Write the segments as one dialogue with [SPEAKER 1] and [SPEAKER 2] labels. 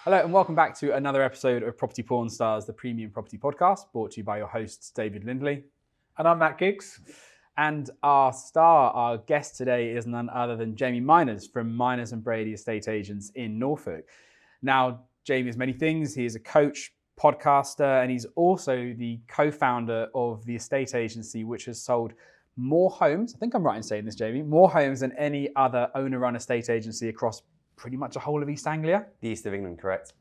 [SPEAKER 1] Hello and welcome back to another episode of Property Porn Stars, the premium property podcast, brought to you by your hosts David Lindley.
[SPEAKER 2] And I'm Matt Giggs.
[SPEAKER 1] And our guest today is none other than Jamie Minors from Minors Brady Estate Agents in Norfolk. Now, Jamie is many things. He is a coach, podcaster, and he's also the co-founder of the estate agency which has sold more homes, I think I'm right in saying this, Jamie, more homes than any other owner-run estate agency across pretty much the whole of East Anglia.
[SPEAKER 3] The East of England, correct.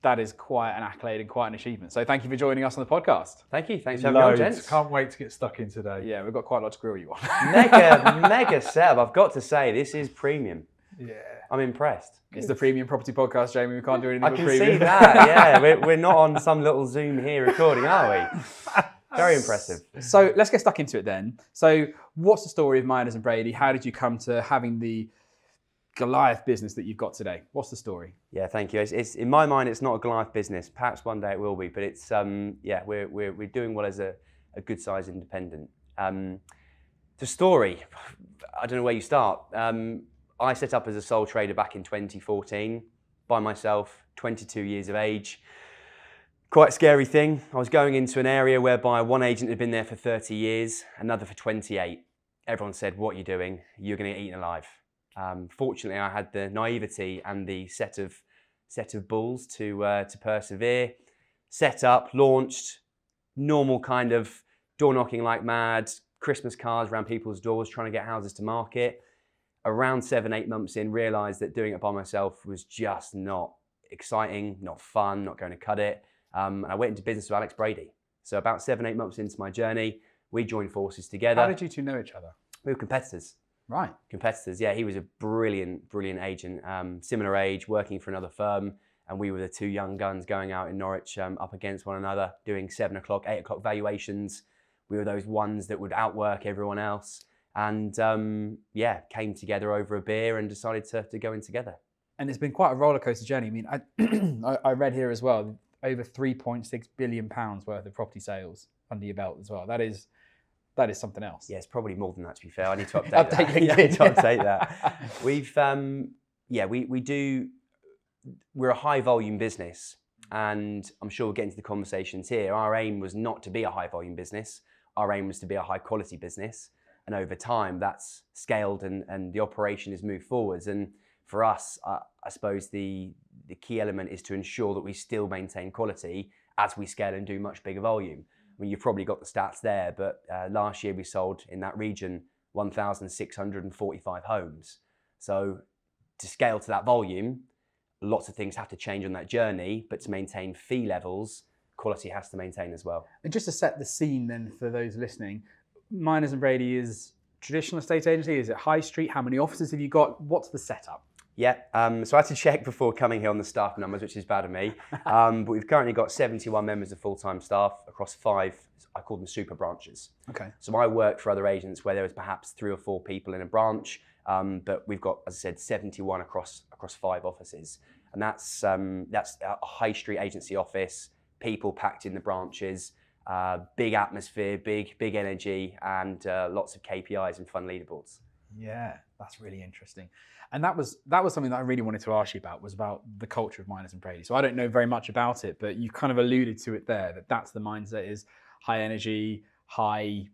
[SPEAKER 1] That is quite an accolade and quite an achievement. So thank you for joining us on the podcast.
[SPEAKER 3] Thank you. Thanks for having me on, gents.
[SPEAKER 2] Can't wait to get stuck in today.
[SPEAKER 1] Yeah, we've got quite a lot to grill you on.
[SPEAKER 3] Mega setup. I've got to say, this is premium.
[SPEAKER 2] Yeah.
[SPEAKER 3] I'm impressed.
[SPEAKER 1] It's the premium property podcast, Jamie. We can't do anything
[SPEAKER 3] I
[SPEAKER 1] but
[SPEAKER 3] can
[SPEAKER 1] premium.
[SPEAKER 3] see that, yeah. We're not on some little Zoom here recording, are we? Very impressive.
[SPEAKER 1] So let's get stuck into it then. So what's the story of Minors and Brady? How did you come to having the Goliath business that you've got today? What's the story?
[SPEAKER 3] Yeah, thank you. It's in my mind, it's not a Goliath business. Perhaps one day it will be, but it's we're doing well as a good sized independent. The story, I don't know where you start. I set up as a sole trader back in 2014 by myself, 22 years of age. Quite a scary thing. I was going into an area whereby one agent had been there for 30 years, another for 28. Everyone said, "What are you doing? You're going to get eaten alive." Fortunately, I had the naivety and the set of balls to persevere. Set up, launched, normal kind of door knocking like mad, Christmas cards around people's doors, trying to get houses to market. Around 7-8 months in, realised that doing it by myself was just not exciting, not fun, not going to cut it. And I went into business with Minors Brady. So about 7-8 months into my journey, we joined forces together.
[SPEAKER 1] How did you two know each other?
[SPEAKER 3] We were competitors.
[SPEAKER 1] Right.
[SPEAKER 3] Competitors, yeah. He was a brilliant agent, similar age, working for another firm. And we were the two young guns going out in Norwich up against one another, doing 7 o'clock, 8 o'clock valuations. We were those ones that would outwork everyone else. And came together over a beer and decided to go in together.
[SPEAKER 1] And it's been quite a roller coaster journey. I mean, I read here as well, over £3.6 billion worth of property sales under your belt as well. That is something else.
[SPEAKER 3] Yeah, it's probably more than that, to be fair. I need to update that.
[SPEAKER 1] LinkedIn.
[SPEAKER 3] I need to update that. We're a high volume business, and I'm sure we'll get into the conversations here. Our aim was not to be a high volume business. Our aim was to be a high quality business. And over time, that's scaled and the operation has moved forwards. And for us, I suppose the key element is to ensure that we still maintain quality as we scale and do much bigger volume. I mean, you've probably got the stats there, but last year we sold in that region 1,645 homes. So to scale to that volume, lots of things have to change on that journey, but to maintain fee levels, quality has to maintain as well.
[SPEAKER 1] And just to set the scene then for those listening, Minors and Brady is traditional estate agency. Is it high street? How many offices have you got? What's the setup?
[SPEAKER 3] Yeah, so I had to check before coming here on the staff numbers, which is bad of me. But we've currently got 71 members of full-time staff across 5, I call them super branches.
[SPEAKER 1] Okay.
[SPEAKER 3] So I work for other agents where there was perhaps 3 or 4 people in a branch, but we've got, as I said, 71 across 5 offices. And that's a high street agency office, people packed in the branches, big atmosphere, big energy, and lots of KPIs and fun leaderboards.
[SPEAKER 1] Yeah, that's really interesting. And that was something that I really wanted to ask you about, was about the culture of Minors and Brady. So I don't know very much about it, but you kind of alluded to it there, that's the mindset is high energy, high...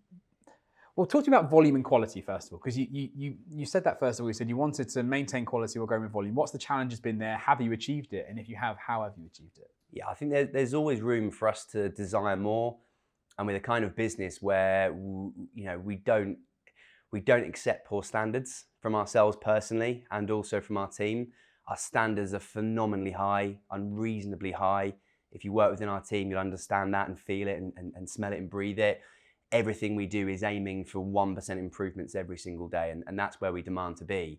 [SPEAKER 1] Well, talk to me about volume and quality first of all, because you said that first of all. You said you wanted to maintain quality or grow with volume. What's the challenge has been there? Have you achieved it? And if you have, how have you achieved it?
[SPEAKER 3] Yeah, I think there's always room for us to desire more, and with a kind of business where we don't accept poor standards from ourselves personally and also from our team. Our standards are phenomenally high, unreasonably high. If you work within our team, you'll understand that and feel it and smell it and breathe it. Everything we do is aiming for 1% improvements every single day, and that's where we demand to be.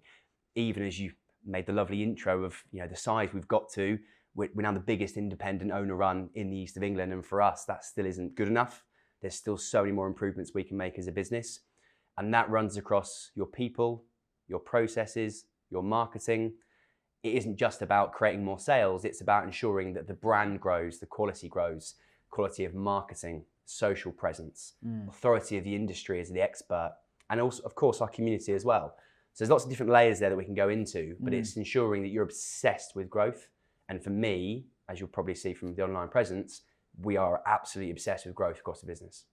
[SPEAKER 3] Even as you made the lovely intro of the size we've got to, we're now the biggest independent owner run in the East of England, and for us that still isn't good enough. There's still so many more improvements we can make as a business, and that runs across your people, your processes, your marketing. It isn't just about creating more sales, it's about ensuring that the brand grows, the quality grows, quality of marketing, social presence, authority of the industry as the expert, and also, of course, our community as well. So there's lots of different layers there that we can go into, but it's ensuring that you're obsessed with growth. And for me, as you'll probably see from the online presence, we are absolutely obsessed with growth across the business.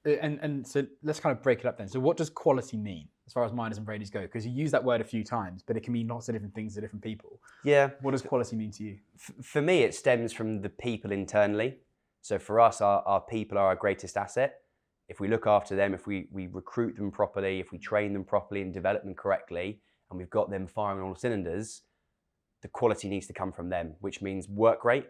[SPEAKER 1] And so let's kind of break it up then. So what does quality mean as far as Minors and Brady's go? Because you use that word a few times, but it can mean lots of different things to different people.
[SPEAKER 3] Yeah.
[SPEAKER 1] What does quality mean to you?
[SPEAKER 3] For me, it stems from the people internally. So for us, our people are our greatest asset. If we look after them, if we recruit them properly, if we train them properly and develop them correctly, and we've got them firing on all cylinders, the quality needs to come from them, which means work rate.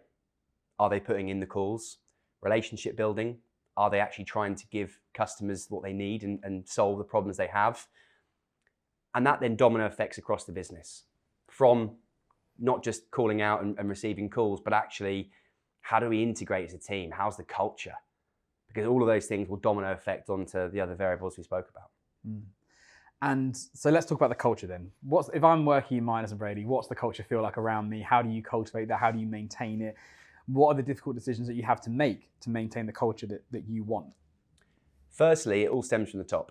[SPEAKER 3] Are they putting in the calls? Relationship building. Are they actually trying to give customers what they need and solve the problems they have? And that then domino effects across the business, from not just calling out and receiving calls, but actually, how do we integrate as a team? How's the culture? Because all of those things will domino effect onto the other variables we spoke about.
[SPEAKER 1] And so let's talk about the culture then. If I'm working in Minors and Brady, what's the culture feel like around me? How do you cultivate that? How do you maintain it? What are the difficult decisions that you have to make to maintain the culture that you want?
[SPEAKER 3] Firstly, it all stems from the top.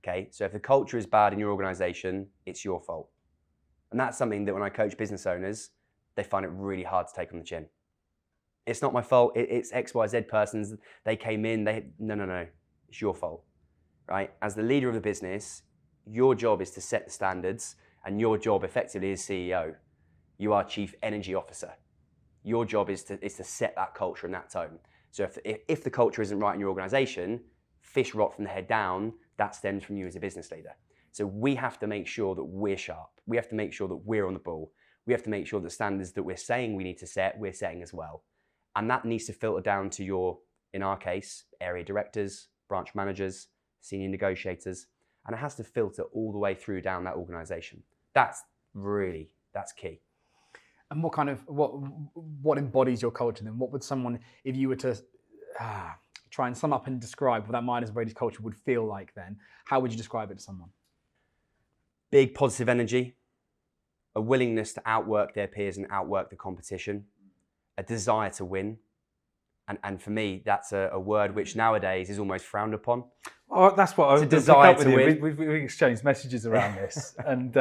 [SPEAKER 3] Okay, so if the culture is bad in your organization, it's your fault. And that's something that when I coach business owners, they find it really hard to take on the chin. It's not my fault, it's XYZ persons, they came in, no, it's your fault, right? As the leader of the business, your job is to set the standards, and your job effectively as CEO. You are Chief Energy Officer. Your job is to set that culture and that tone. So if the culture isn't right in your organization, fish rot from the head down, that stems from you as a business leader. So we have to make sure that we're sharp. We have to make sure that we're on the ball. We have to make sure that standards that we're saying we need to set, we're setting as well. And that needs to filter down to your, in our case, area directors, branch managers, senior negotiators, and it has to filter all the way through down that organization. That's key.
[SPEAKER 1] And what embodies your culture then? What would someone, if you were to try and sum up and describe what that Minors and Brady's culture would feel like then, how would you describe it to someone?
[SPEAKER 3] Big positive energy, a willingness to outwork their peers and outwork the competition, a desire to win. And for me, that's a word which nowadays is almost frowned upon.
[SPEAKER 2] Oh, that's what I was
[SPEAKER 3] desire to win.
[SPEAKER 2] We've exchanged messages around this, and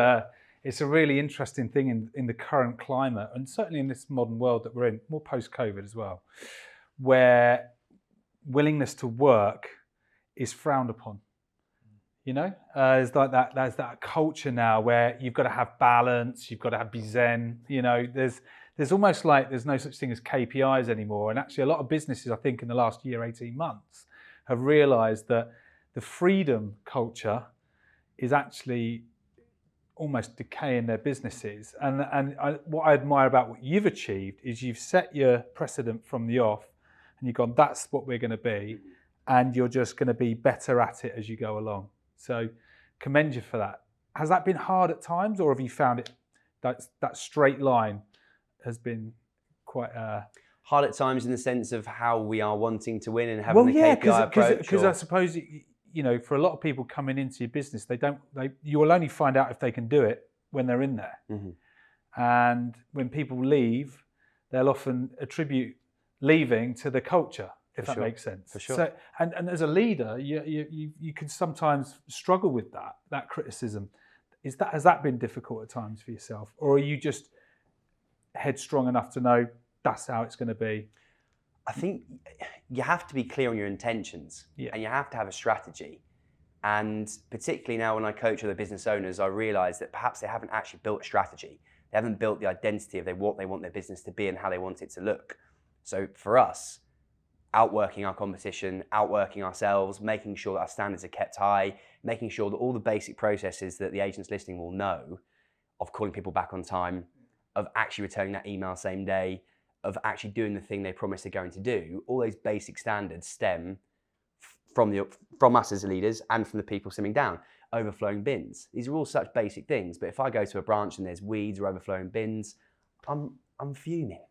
[SPEAKER 2] it's a really interesting thing in the current climate, and certainly in this modern world that we're in, more post-COVID as well, where willingness to work is frowned upon. You know, it's like that. There's that culture now where you've got to have balance, you've got to be zen. You know, there's almost like there's no such thing as KPIs anymore. And actually, a lot of businesses, I think, in the last year, 18 months, have realised that the freedom culture is actually almost decaying their businesses. And what I admire about what you've achieved is you've set your precedent from the off, and you've gone, that's what we're going to be, and you're just going to be better at it as you go along. So commend you for that. Has that been hard at times, or have you found it that straight line has been quite
[SPEAKER 3] hard at times in the sense of how we are wanting to win and having the KPI approach?
[SPEAKER 2] Because I suppose, you know, for a lot of people coming into your business, you will only find out if they can do it when they're in there. Mm-hmm. And when people leave, they'll often attribute leaving to the culture, if that makes sense.
[SPEAKER 3] For sure.
[SPEAKER 2] So, and as a leader, you can sometimes struggle with that criticism. Has that been difficult at times for yourself, or are you just headstrong enough to know that's how it's going to be?
[SPEAKER 3] I think you have to be clear on your intentions, and you have to have a strategy. And particularly now when I coach other business owners, I realise that perhaps they haven't actually built a strategy. They haven't built the identity of what they want their business to be and how they want it to look. So for us, outworking our competition, outworking ourselves, making sure that our standards are kept high, making sure that all the basic processes that the agents listening will know, of calling people back on time, of actually returning that email same day, of actually doing the thing they promised they're going to do, all those basic standards stem from us as leaders and from the people simming down. Overflowing bins. These are all such basic things, but if I go to a branch and there's weeds or overflowing bins, I'm fuming.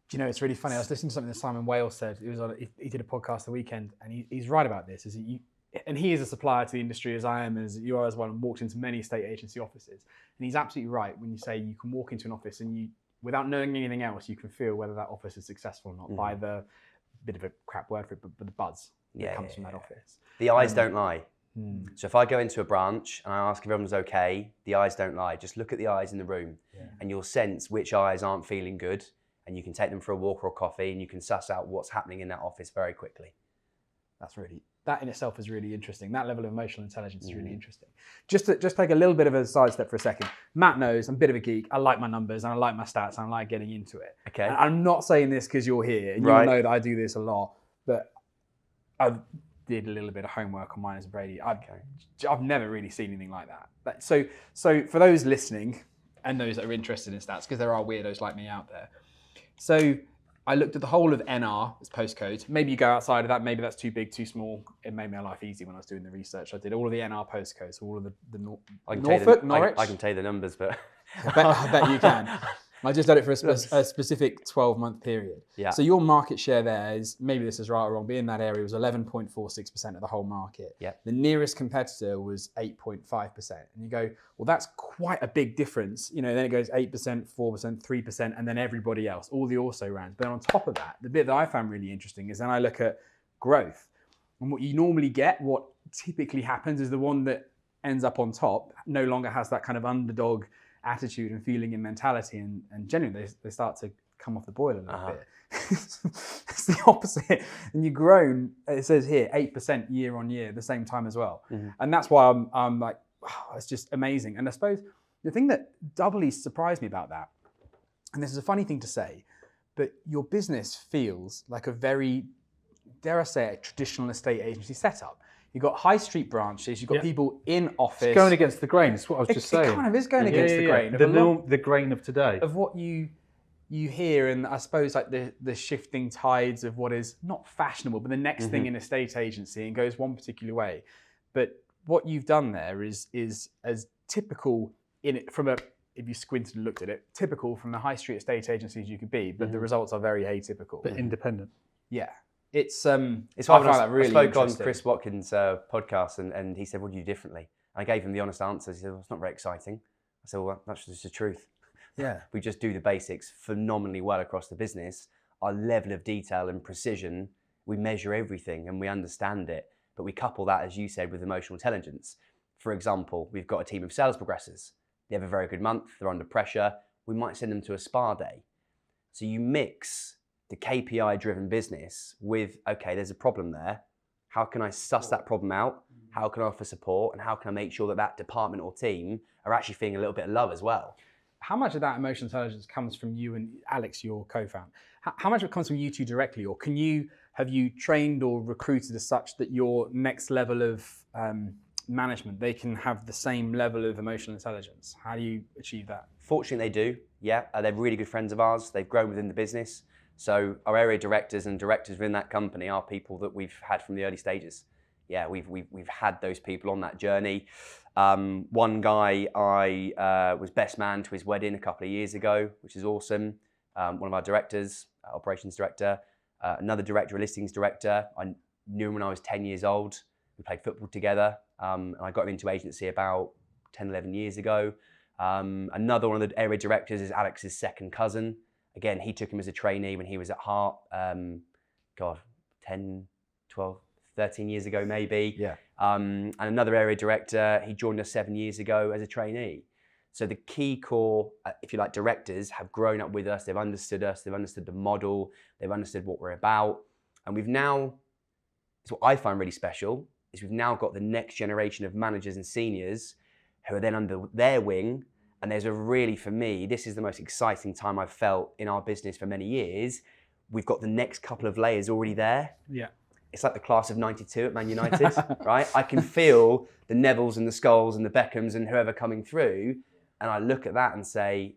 [SPEAKER 1] Do you know, it's really funny. I was listening to something that Simon Wales said. He did a podcast the weekend, and he's right about this. And he is a supplier to the industry, as I am, as you are as well, and walked into many estate agency offices. And he's absolutely right when you say you can walk into an office and without knowing anything else, you can feel whether that office is successful or not by the bit of a crap word for it, but the buzz that comes from that office.
[SPEAKER 3] The eyes don't lie. So if I go into a branch and I ask if everyone's okay, the eyes don't lie. Just look at the eyes in the room and you'll sense which eyes aren't feeling good, and you can take them for a walk or a coffee and you can suss out what's happening in that office very quickly.
[SPEAKER 1] That in itself is really interesting. That level of emotional intelligence is really interesting. Just take a little bit of a sidestep for a second. Matt knows I'm a bit of a geek. I like my numbers and I like my stats and I like getting into it.
[SPEAKER 3] Okay.
[SPEAKER 1] And I'm not saying this because you're here and you know that I do this a lot, but I did a little bit of homework on Minors Brady. I've never really seen anything like that. So for those listening and those that are interested in stats, because there are weirdos like me out there. So I looked at the whole of NR as postcodes. Maybe you go outside of that. Maybe that's too big, too small. It made my life easy when I was doing the research. I did all of the NR postcodes, all of the Norfolk, Norwich.
[SPEAKER 3] I can tell you the numbers, but
[SPEAKER 1] I bet you can. I just did it for a specific 12-month period. Yeah. So your market share there is, maybe this is right or wrong, but in that area was 11.46% of the whole market.
[SPEAKER 3] Yeah.
[SPEAKER 1] The nearest competitor was 8.5%. And you go, well, that's quite a big difference. Then it goes 8%, 4%, 3%, and then everybody else, all the also-rans. But on top of that, the bit that I found really interesting is then I look at growth. And what you normally get, what typically happens is the one that ends up on top no longer has that kind of underdog attitude and feeling and mentality, and generally they start to come off the boil a little bit. It's the opposite. And you've grown, it says here, 8% year on year, the same time as well. And that's why I'm like, wow, it's just amazing. And I suppose the thing that doubly surprised me about that, and this is a funny thing to say, but your business feels like a very, dare I say it, traditional estate agency setup. You've got high street branches, you've got people in office.
[SPEAKER 2] It's going against the grain, that's what I was just saying.
[SPEAKER 1] It kind of is going against the grain.
[SPEAKER 2] The grain of today.
[SPEAKER 1] Of what you hear, and I suppose like the shifting tides of what is not fashionable, but the next thing in estate agency, and goes one particular way. But what you've done there is as typical in it from a, if you squinted and looked at it, typical from the high street estate agencies you could be, but the results are very atypical.
[SPEAKER 2] But independent.
[SPEAKER 1] Yeah. It's I
[SPEAKER 3] found that really spoke on Chris Watkins' podcast, and he said, "What do you do differently?" I gave him the honest answer. He said, "Well, it's not very exciting." I said, "Well, that's just the truth.
[SPEAKER 1] Yeah,
[SPEAKER 3] we just do the basics phenomenally well across the business. Our level of detail and precision, we measure everything and we understand it, but we couple that, as you said, with emotional intelligence. For example, we've got a team of sales progressors. They have a very good month. They're under pressure. We might send them to a spa day. So you mix the KPI-driven business with, okay, there's a problem there. How can I suss that problem out? How can I offer support? And how can I make sure that that department or team are actually feeling a little bit of love as well?"
[SPEAKER 1] How much of that emotional intelligence comes from you and Alex, your co-founder? How much of it comes from you two directly? Or have you trained or recruited as such that your next level of management, they can have the same level of emotional intelligence? How do you achieve that?
[SPEAKER 3] Fortunately, they do. Yeah, they're really good friends of ours. They've grown within the business. So our area directors and directors within that company are people that we've had from the early stages. Yeah, we've had those people on that journey. One guy I was best man to his wedding a couple of years ago, which is awesome. One of our directors, operations director, another director, a listings director. I knew him when I was 10 years old. We played football together, and I got him into agency about 10, 11 years ago. Another one of the area directors is Alex's second cousin. Again, he took him as a trainee when he was at Hart, 10, 12, 13 years ago maybe.
[SPEAKER 1] Yeah.
[SPEAKER 3] And another area director, he joined us 7 years ago as a trainee. So the key core, if you like, directors have grown up with us, they've understood the model, they've understood what we're about. And we've now, it's what I find really special, is we've now got the next generation of managers and seniors who are then under their wing. And there's a really, for me, this is the most exciting time I've felt in our business for many years. We've got the next couple of layers already there.
[SPEAKER 1] Yeah.
[SPEAKER 3] It's like the class of '92 at Man United, right? I can feel the Nevilles and the Scholes and the Beckhams and whoever coming through. And I look at that and say,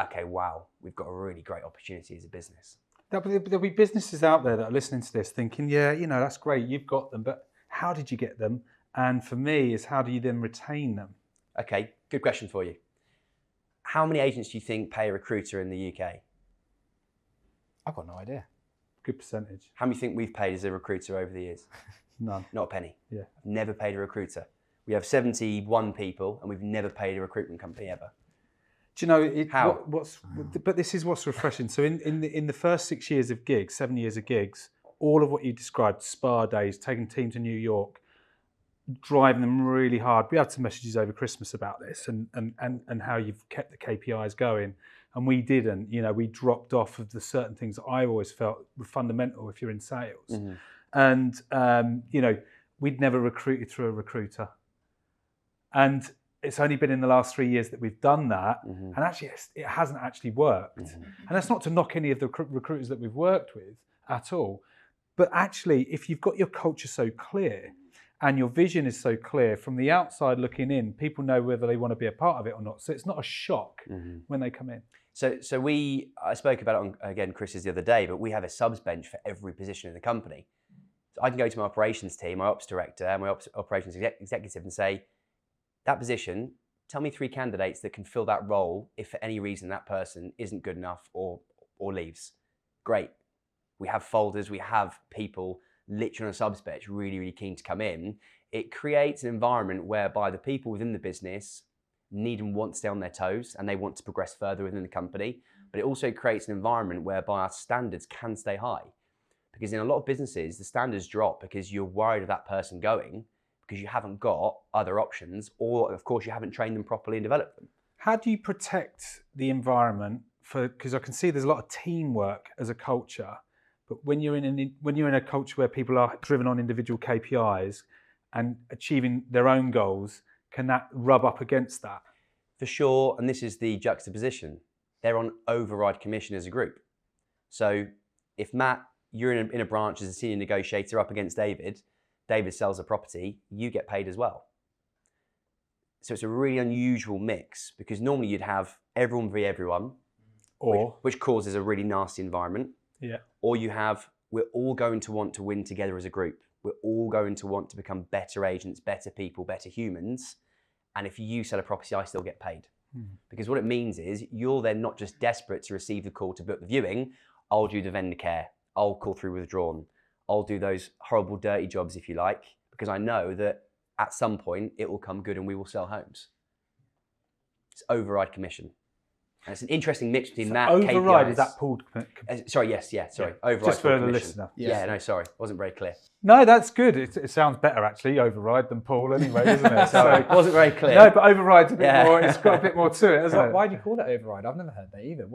[SPEAKER 3] okay, wow, we've got a really great opportunity as a business.
[SPEAKER 2] There'll be businesses out there that are listening to this thinking, yeah, that's great, you've got them, but how did you get them? And for me, is how do you then retain them?
[SPEAKER 3] Okay, good question for you. How many agents do you think pay a recruiter in the UK?
[SPEAKER 1] I've got no idea.
[SPEAKER 2] Good percentage.
[SPEAKER 3] How many do you think we've paid as a recruiter over the years?
[SPEAKER 2] None.
[SPEAKER 3] Not a penny.
[SPEAKER 2] Yeah.
[SPEAKER 3] I've never paid a recruiter. We have 71 people and we've never paid a recruitment company ever.
[SPEAKER 2] Do you know
[SPEAKER 3] how?
[SPEAKER 2] But this is what's refreshing. So in the first 6 years of gigs, 7 years of gigs, all of what you described, spa days, taking team to New York, driving them really hard. We had some messages over Christmas about this and how you've kept the KPIs going. And we didn't, we dropped off of the certain things that I always felt were fundamental if you're in sales.
[SPEAKER 3] Mm-hmm.
[SPEAKER 2] And, we'd never recruited through a recruiter. And it's only been in the last 3 years that we've done that.
[SPEAKER 3] Mm-hmm.
[SPEAKER 2] And actually, it hasn't actually worked.
[SPEAKER 3] Mm-hmm.
[SPEAKER 2] And that's not to knock any of the recruiters that we've worked with at all. But actually, if you've got your culture so clear and your vision is so clear, from the outside looking in, people know whether they want to be a part of it or not. So it's not a shock when they come in.
[SPEAKER 3] So I spoke about it on, Chris's the other day, but we have a subs bench for every position in the company. So I can go to my operations team, my ops director, and my operations executive and say, that position, tell me 3 candidates that can fill that role if for any reason that person isn't good enough or leaves. Great. We have folders, we have people literally on a subs bench really, really keen to come in. It creates an environment whereby the people within the business need and want to stay on their toes and they want to progress further within the company. But it also creates an environment whereby our standards can stay high. Because in a lot of businesses, the standards drop because you're worried of that person going because you haven't got other options, or of course you haven't trained them properly and developed them.
[SPEAKER 2] How do you protect the environment because I can see there's a lot of teamwork as a culture, but when you're in a culture where people are driven on individual KPIs and achieving their own goals, can that rub up against that?
[SPEAKER 3] For sure, and this is the juxtaposition. They're on override commission as a group. So if Matt, you're in a branch as a senior negotiator up against David sells a property, you get paid as well. So it's a really unusual mix because normally you'd have everyone v everyone, which causes a really nasty environment.
[SPEAKER 2] Yeah.
[SPEAKER 3] Or you have, we're all going to want to win together as a group. We're all going to want to become better agents, better people, better humans. And if you sell a property, I still get paid. Because what it means is you're then not just desperate to receive the call to book the viewing. I'll do the vendor care. I'll call through withdrawn. I'll do those horrible, dirty jobs, if you like, because I know that at some point it will come good and we will sell homes. It's override commission. And it's an interesting mix between that
[SPEAKER 2] override,
[SPEAKER 3] KPIs.
[SPEAKER 2] is that pooled?
[SPEAKER 3] Sorry, yes, sorry. Override
[SPEAKER 2] just for the
[SPEAKER 3] commission.
[SPEAKER 2] listener.
[SPEAKER 3] Yeah, no, sorry. Wasn't very clear.
[SPEAKER 2] No, that's good. It sounds better actually, override than pool anyway, doesn't it?
[SPEAKER 3] Sorry, wasn't very clear.
[SPEAKER 2] No, but override's a bit more, it's got a bit more to it, hasn't it?
[SPEAKER 1] Why do you call it override? I've never heard that either.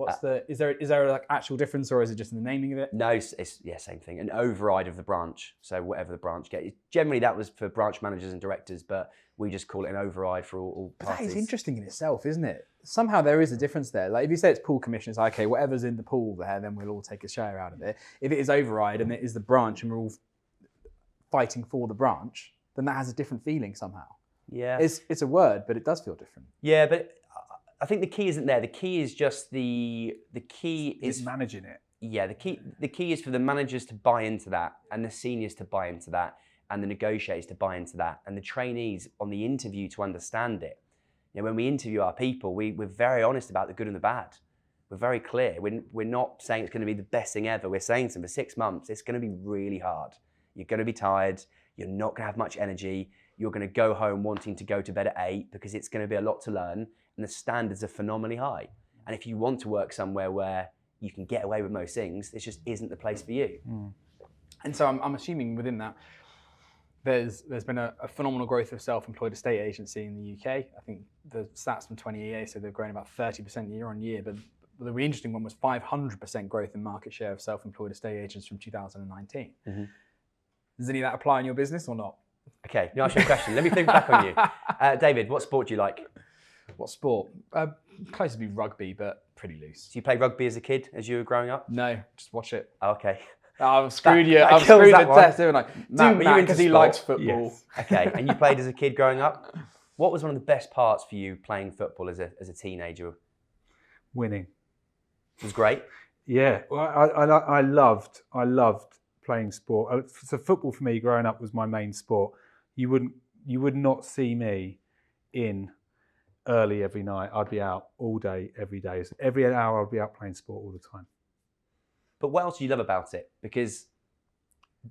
[SPEAKER 1] Is there like actual difference, or is it just in the naming of it?
[SPEAKER 3] No, it's same thing. An override of the branch. So whatever the branch gets. Generally that was for branch managers and directors, but we just call it an override for all parties.
[SPEAKER 1] That is interesting in itself, isn't it? Somehow there is a difference there. Like if you say it's pool commission, it's like, okay, whatever's in the pool there, then we'll all take a share out of it. If it is override and it is the branch and we're all fighting for the branch, then that has a different feeling somehow.
[SPEAKER 3] Yeah.
[SPEAKER 1] It's a word, but it does feel different.
[SPEAKER 3] Yeah, but I think the key isn't there. The key is just the key is
[SPEAKER 2] managing it.
[SPEAKER 3] Yeah, the key is for the managers to buy into that and the seniors to buy into that and the negotiators to buy into that and the trainees on the interview to understand it. You know, when we interview our people, we're very honest about the good and the bad. We're very clear. We're not saying it's going to be the best thing ever. We're saying to them for 6 months, it's going to be really hard. You're going to be tired. You're not going to have much energy. You're going to go home wanting to go to bed at 8 because it's going to be a lot to learn and the standards are phenomenally high. And if you want to work somewhere where you can get away with most things, this just isn't the place for you.
[SPEAKER 1] And so I'm assuming within that, there's been a phenomenal growth of self-employed estate agency in the UK. I think the stats from 20EA said they've grown about 30% year on year, but the really interesting one was 500% growth in market share of self-employed estate agents from 2019. Does any of that apply in your business or not?
[SPEAKER 3] Okay, now ask you a question. Let me think back on you. David, what sport do you like?
[SPEAKER 1] What sport? Close to be rugby, but pretty loose.
[SPEAKER 3] So you play rugby as a kid, as you were growing up?
[SPEAKER 1] No, just watch it.
[SPEAKER 3] Oh, okay.
[SPEAKER 1] I've screwed you. I've screwed the test. Matt, because he likes football.
[SPEAKER 2] Yes.
[SPEAKER 3] Okay, and you played as a kid growing up? What was one of the best parts for you playing football as a teenager?
[SPEAKER 2] Winning.
[SPEAKER 3] It was great?
[SPEAKER 2] Yeah, well, I loved playing sport. So football for me growing up was my main sport. You would not see me in early every night. I'd be out all day, every day. Every hour I'd be out playing sport all the time.
[SPEAKER 3] But what else do you love about it? Because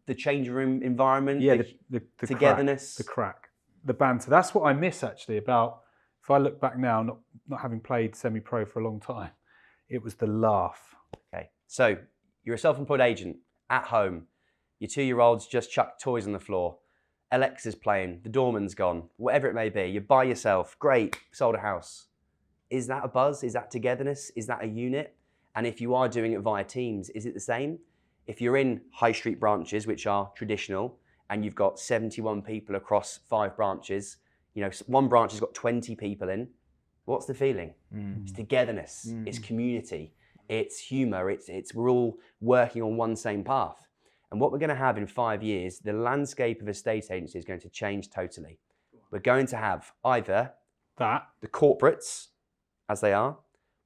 [SPEAKER 3] the change room environment,
[SPEAKER 2] the
[SPEAKER 3] togetherness,
[SPEAKER 2] the crack, the banter. That's what I miss actually about. If I look back now, not having played semi-pro for a long time, it was the laugh.
[SPEAKER 3] Okay, so you're a self-employed agent at home. Your 2-year-old's just chucked toys on the floor. Alexa's playing, the doorman's gone, whatever it may be. You're by yourself, great, sold a house. Is that a buzz? Is that togetherness? Is that a unit? And if you are doing it via Teams, is it the same? If you're in high street branches, which are traditional, and you've got 71 people across 5 branches, you know, one branch has got 20 people in, what's the feeling? It's togetherness, it's community, it's humor, it's we're all working on one same path. And what we're going to have in 5 years, the landscape of estate agency is going to change totally. We're going to have either
[SPEAKER 2] That.
[SPEAKER 3] the corporates, as they are,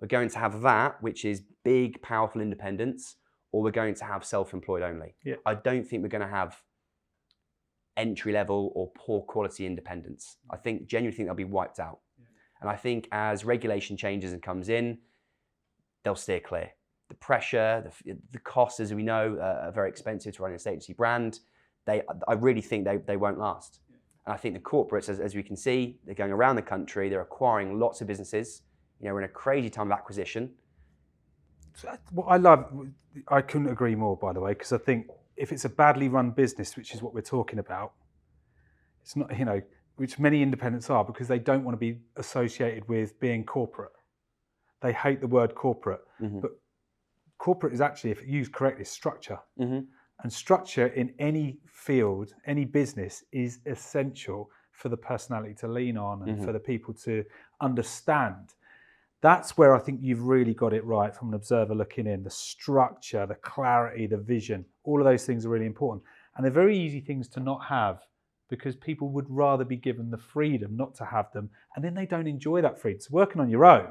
[SPEAKER 3] we're going to have that, which is big, powerful independents, or we're going to have self-employed only.
[SPEAKER 2] Yeah.
[SPEAKER 3] I don't think we're going to have entry-level or poor quality independents. I genuinely think they'll be wiped out. Yeah. And I think as regulation changes and comes in, they'll steer clear. The pressure, the costs, as we know, are very expensive to run an estate agency brand. I really think they won't last. Yeah. And I think the corporates, as we can see, they're going around the country, they're acquiring lots of businesses. You know, we're in a crazy time of acquisition.
[SPEAKER 2] What I couldn't agree more, by the way, because I think if it's a badly run business, which is what we're talking about, it's not, you know, which many independents are, because they don't want to be associated with being corporate. They hate the word corporate, but corporate is actually, if used correctly, structure. And structure in any field, any business, is essential for the personality to lean on and for the people to understand. That's where I think you've really got it right from an observer looking in. The structure, the clarity, the vision, all of those things are really important. And they're very easy things to not have, because people would rather be given the freedom not to have them, and then they don't enjoy that freedom. So working on your own,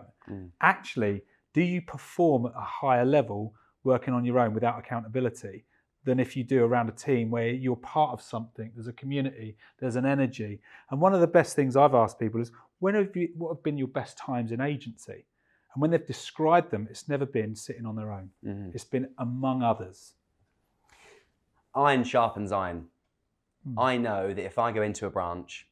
[SPEAKER 2] actually, do you perform at a higher level working on your own without accountability than if you do around a team where you're part of something, there's a community, there's an energy? And one of the best things I've asked people is, what have been your best times in agency? And when they've described them, it's never been sitting on their own. It's been among others.
[SPEAKER 3] Iron sharpens iron. I know that if I go into a branch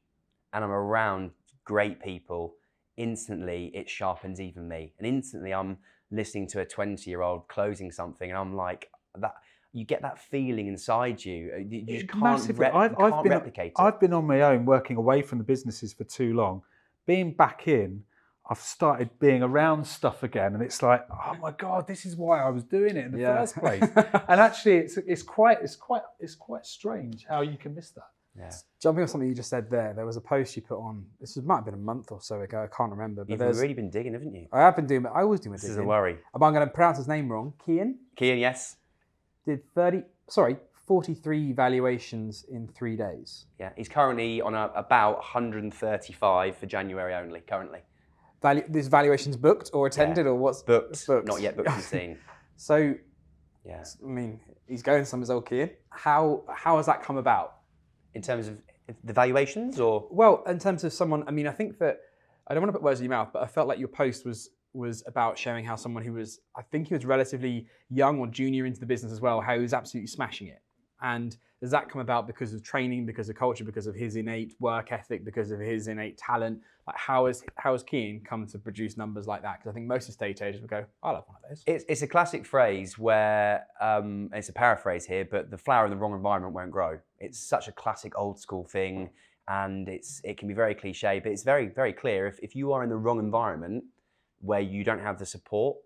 [SPEAKER 3] and I'm around great people, instantly it sharpens even me. And instantly I'm listening to a 20-year-old closing something, and I'm like, that. You get that feeling inside you. You just can't replicate it.
[SPEAKER 2] I've been on my own, working away from the businesses for too long. Being back in, I've started being around stuff again, and it's like, oh my God, this is why I was doing it in the first place. And actually, it's quite strange how you can miss that.
[SPEAKER 1] Yeah. Jumping on something you just said there was a post you put on. Might have been a month or so ago. I can't remember. But
[SPEAKER 3] You've really been digging, haven't you?
[SPEAKER 1] I have been doing. I always do my digging.
[SPEAKER 3] This is a worry.
[SPEAKER 1] I'm going to pronounce his name wrong. Kian,
[SPEAKER 3] yes.
[SPEAKER 1] Did 43 valuations in 3 days.
[SPEAKER 3] Yeah, he's currently on about 135 for January only, currently.
[SPEAKER 1] This valuation's booked or attended, or what's
[SPEAKER 3] booked? Not yet booked and seen.
[SPEAKER 1] So, yeah, I mean, he's going some as old Kian. How has that come about?
[SPEAKER 3] In terms of the valuations, or?
[SPEAKER 1] Well, in terms of someone, I mean, I think that, I don't want to put words in your mouth, but I felt like your post was about showing how someone who was, I think he was relatively young or junior into the business as well, how he was absolutely smashing it. And does that come about because of training, because of culture, because of his innate work ethic, because of his innate talent? Like how has Kian come to produce numbers like that? Because I think most estate agents would go, I'll have one of those.
[SPEAKER 3] It's a classic phrase where, it's a paraphrase here, but the flower in the wrong environment won't grow. It's such a classic old school thing, and it can be very cliche, but it's very, very clear. If you are in the wrong environment, where you don't have the support,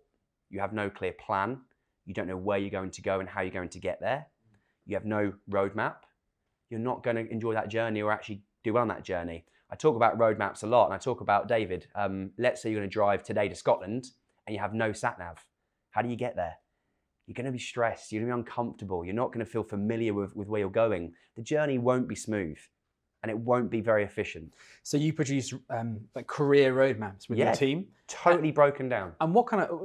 [SPEAKER 3] you have no clear plan, you don't know where you're going to go and how you're going to get there, you have no roadmap, you're not going to enjoy that journey or actually do well on that journey. I talk about roadmaps a lot, and I talk about, David, let's say you're going to drive today to Scotland and you have no sat-nav. How do you get there? You're going to be stressed, you're going to be uncomfortable, you're not going to feel familiar with where you're going. The journey won't be smooth, and it won't be very efficient.
[SPEAKER 1] So you produce like career roadmaps with your team?
[SPEAKER 3] Totally broken down.
[SPEAKER 1] And what kind of,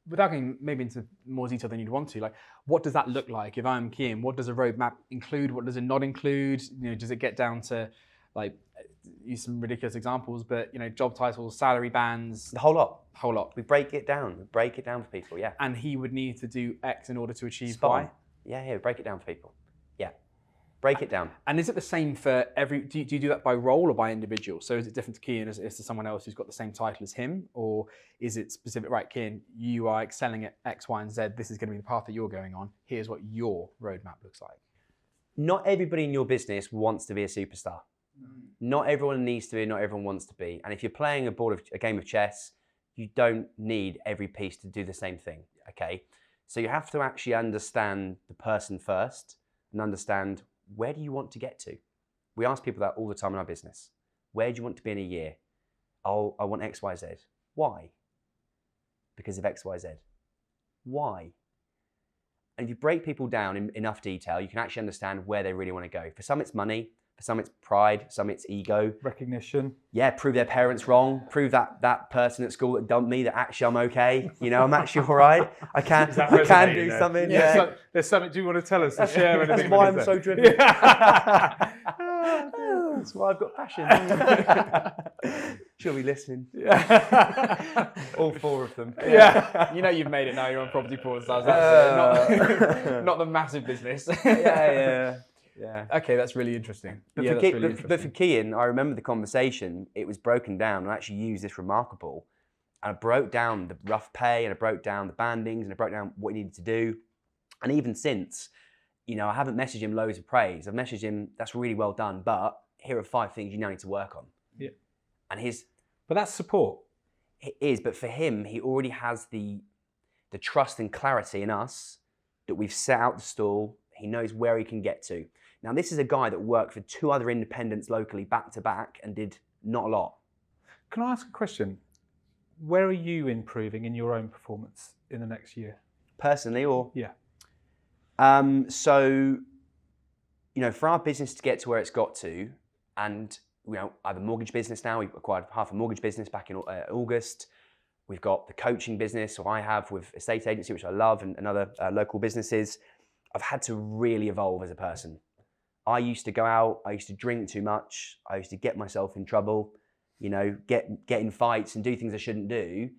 [SPEAKER 1] without going maybe into more detail than you'd want to, like what does that look like? If I'm Kian, what does a roadmap include? What does it not include? You know, does it get down to, like, use some ridiculous examples, but you know, job titles, salary bands?
[SPEAKER 3] The whole lot.
[SPEAKER 1] Whole lot.
[SPEAKER 3] We break it down. We break it down for people, yeah.
[SPEAKER 1] And he would need to do X in order to achieve
[SPEAKER 3] Spot.
[SPEAKER 1] Y?
[SPEAKER 3] Yeah, break it down for people. Yeah. Break it down.
[SPEAKER 1] And is it the same for every, do you do that by role or by individual? So is it different to Kian as to someone else who's got the same title as him? Or is it specific, right, Kian, you are excelling at X, Y, and Z. This is going to be the path that you're going on. Here's what your roadmap looks like.
[SPEAKER 3] not everybody in your business wants to be a superstar. Not everyone needs to be, not everyone wants to be. And if you're playing a game of chess, you don't need every piece to do the same thing, okay? So you have to actually understand the person first and understand, where do you want to get to? We ask people that all the time in our business. Where do you want to be in a year? Oh, I want X, Y, Z. Why? Because of X, Y, Z. Why? And if you break people down in enough detail, you can actually understand where they really want to go. For some, it's money. For some, it's pride. Some, it's ego.
[SPEAKER 2] Recognition.
[SPEAKER 3] Yeah, prove their parents wrong. Prove that person at school that dumped me that actually I'm okay. You know, I'm actually all right. I can do something. Yeah.
[SPEAKER 2] There's something. Do you want to tell us?
[SPEAKER 3] That's
[SPEAKER 2] Share
[SPEAKER 3] why I'm so driven. That's why I've got passion. She'll be listening. All 4 of them.
[SPEAKER 1] Yeah. You know you've made it now. You're on Property-Pxrn. Not the massive business.
[SPEAKER 3] Yeah.
[SPEAKER 1] Okay, that's really interesting.
[SPEAKER 3] But for Kean, I remember the conversation. It was broken down. I actually used this remarkable. And I broke down the rough pay, and I broke down the bandings, and I broke down what he needed to do. And even since, you know, I haven't messaged him loads of praise. I've messaged him, that's really well done, but here are 5 things you now need to work on.
[SPEAKER 2] Yeah.
[SPEAKER 3] And
[SPEAKER 2] but that's support.
[SPEAKER 3] It is, but for him, he already has the trust and clarity in us that we've set out the stall. He knows where he can get to. Now, this is a guy that worked for 2 other independents locally back to back and did not a lot.
[SPEAKER 2] Can I ask a question? Where are you improving in your own performance in the next year?
[SPEAKER 3] Personally, or?
[SPEAKER 2] Yeah.
[SPEAKER 3] So, you know, for our business to get to where it's got to, and, you know, I have a mortgage business now. We've acquired half a mortgage business back in August. We've got the coaching business, so I have with estate agency, which I love, and other local businesses. I've had to really evolve as a person. I used to go out, I used to drink too much, I used to get myself in trouble, you know, get in fights and do things I shouldn't do.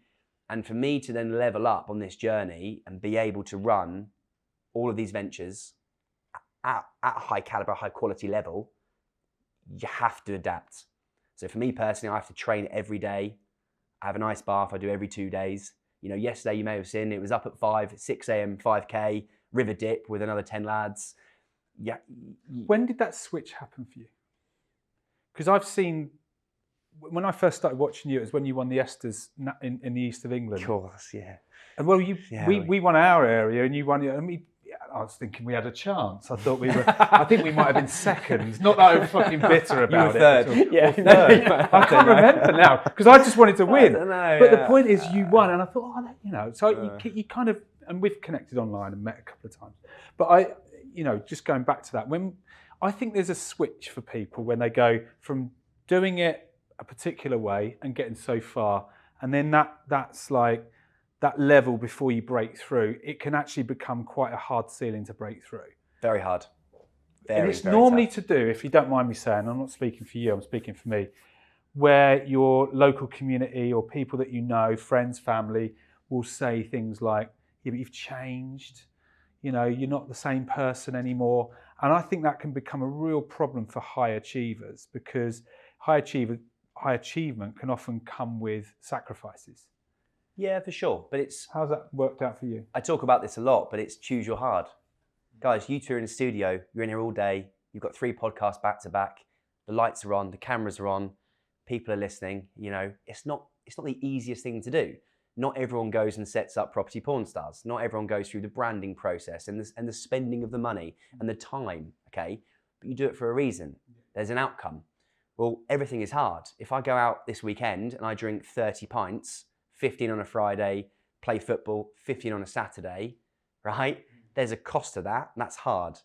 [SPEAKER 3] And for me to then level up on this journey and be able to run all of these ventures at a high caliber, high quality level, you have to adapt. So for me personally, I have to train every day. I have an ice bath I do every 2 days. You know, yesterday you may have seen, it was up at 6 a.m, 5K, river dip with another 10 lads. Yeah.
[SPEAKER 2] When did that switch happen for you? Because I've seen, when I first started watching you, it was when you won the Esters in the east of England.
[SPEAKER 3] Of course, yeah.
[SPEAKER 2] And well, we won our area, and you won it. I was thinking we had a chance. I thought I think we might have been second. Not that I'm fucking bitter about
[SPEAKER 3] you were third.
[SPEAKER 2] it.
[SPEAKER 1] Yeah.
[SPEAKER 2] Third. I can't remember now because I just wanted to win.
[SPEAKER 3] I don't know,
[SPEAKER 2] but the point is, you won, and I thought, you know, so you kind of, and we've connected online and met a couple of times. But you know, just going back to that, when I think there's a switch for people when they go from doing it a particular way and getting so far, and then that's like that level before you break through, it can actually become quite a hard ceiling to break through.
[SPEAKER 3] Very hard.
[SPEAKER 2] And it's normally tough to do, if you don't mind me saying, I'm not speaking for you, I'm speaking for me, where your local community or people that you know, friends, family, will say things like, yeah, but you've changed, you know, you're not the same person anymore. And I think that can become a real problem for high achievers, because high achievement can often come with sacrifices.
[SPEAKER 3] Yeah, for sure. But
[SPEAKER 2] how's that worked out for you?
[SPEAKER 3] I talk about this a lot, but it's choose your hard. Guys, you two are in the studio, you're in here all day, you've got 3 podcasts back to back, the lights are on, the cameras are on, people are listening, you know, it's not the easiest thing to do. Not everyone goes and sets up Property-Pxrn stars. Not everyone goes through the branding process and the spending of the money and the time, okay? But you do it for a reason. There's an outcome. Well, everything is hard. If I go out this weekend and I drink 30 pints, 15 on a Friday, play football, 15 on a Saturday, right? There's a cost to that, and that's hard.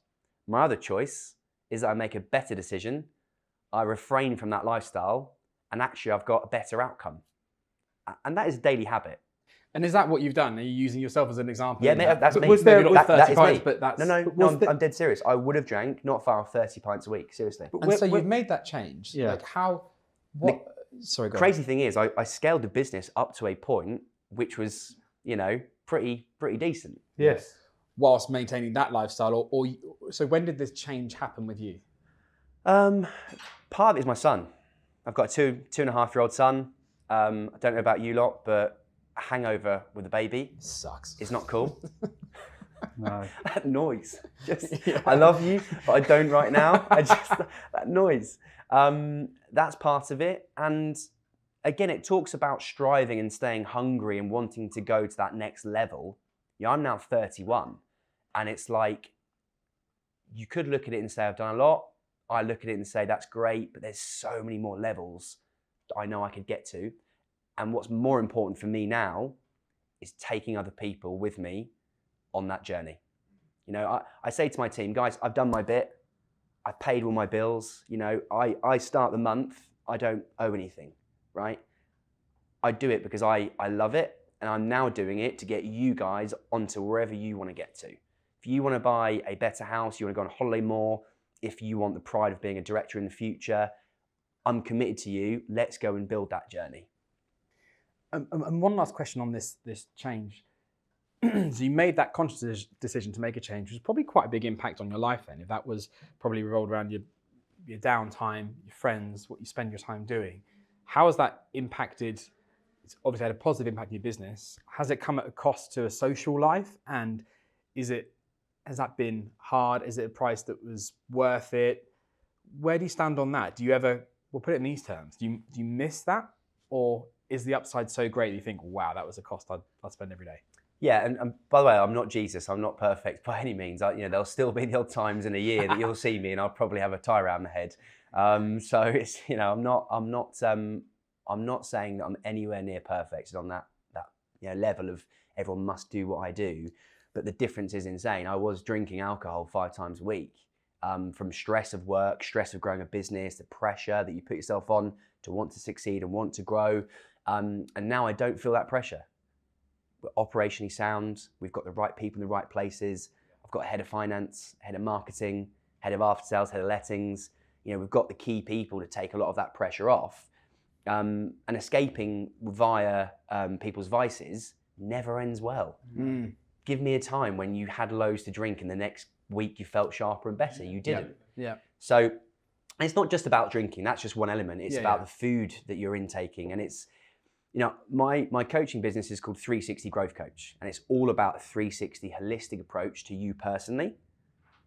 [SPEAKER 3] My other choice is that I make a better decision, I refrain from that lifestyle, and actually I've got a better outcome. And that is a daily habit.
[SPEAKER 1] And is that what you've done? Are you using yourself as an example?
[SPEAKER 3] Yeah, that's me.
[SPEAKER 1] Was there not 30
[SPEAKER 3] that is
[SPEAKER 1] pints,
[SPEAKER 3] me.
[SPEAKER 1] but that's...
[SPEAKER 3] No, I'm dead serious. I would have drank not far off 30 pints a week, seriously.
[SPEAKER 1] And so you've made that change.
[SPEAKER 2] Yeah.
[SPEAKER 1] Like how, what... Sorry, go on.
[SPEAKER 3] Crazy thing is, I scaled the business up to a point which was, you know, pretty decent.
[SPEAKER 2] Yes.
[SPEAKER 1] Whilst maintaining that lifestyle, so when did this change happen with you?
[SPEAKER 3] Part of it is my son. I've got a 2.5-year-old son. I don't know about you lot, but a hangover with a baby
[SPEAKER 1] sucks.
[SPEAKER 3] It's not cool.
[SPEAKER 2] No.
[SPEAKER 3] That noise. Just,
[SPEAKER 1] Yeah.
[SPEAKER 3] I love you, but I don't right now. That noise. That's part of it. And again, it talks about striving and staying hungry and wanting to go to that next level. You know, I'm now 31, and it's like, you could look at it and say, I've done a lot. I look at it and say, that's great, but there's so many more levels that I know I could get to. And what's more important for me now is taking other people with me on that journey. You know, I say to my team, guys, I've done my bit. I've paid all my bills. You know, I start the month, I don't owe anything, right? I do it because I love it, and I'm now doing it to get you guys onto wherever you want to get to. If you want to buy a better house, you want to go on holiday more, if you want the pride of being a director in the future, I'm committed to you. Let's go and build that journey.
[SPEAKER 1] And one last question on this change. So you made that conscious decision to make a change, which was probably quite a big impact on your life then. If that was probably revolved around your downtime, your friends, what you spend your time doing. How has that impacted? It's obviously had a positive impact on your business. Has it come at a cost to a social life? And has that been hard? Is it a price that was worth it? Where do you stand on that? Do you ever, we'll put it in these terms, do you miss that? Or is the upside so great that you think, wow, that was a cost I'd spend every day?
[SPEAKER 3] Yeah, and by the way, I'm not Jesus. I'm not perfect by any means. There'll still be the odd times in a year that you'll see me and I'll probably have a tie around the head. So it's, I'm not saying that I'm anywhere near perfect on that level of everyone must do what I do. But the difference is insane. I was drinking alcohol 5 times a week from stress of work, stress of growing a business, the pressure that you put yourself on to want to succeed and want to grow. And now I don't feel that pressure. We're operationally sound. We've got the right people in the right places. I've got a head of finance, head of marketing, head of after sales, head of lettings. We've got the key people to take a lot of that pressure off. And escaping via people's vices never ends well.
[SPEAKER 1] Mm.
[SPEAKER 3] Give me a time when you had loads to drink and the next week you felt sharper and better. You didn't.
[SPEAKER 1] Yeah.
[SPEAKER 3] So it's not just about drinking. That's just one element. It's about
[SPEAKER 1] the
[SPEAKER 3] the food that you're intaking. And it's, my coaching business is called 360 Growth Coach. And it's all about a 360 holistic approach to you personally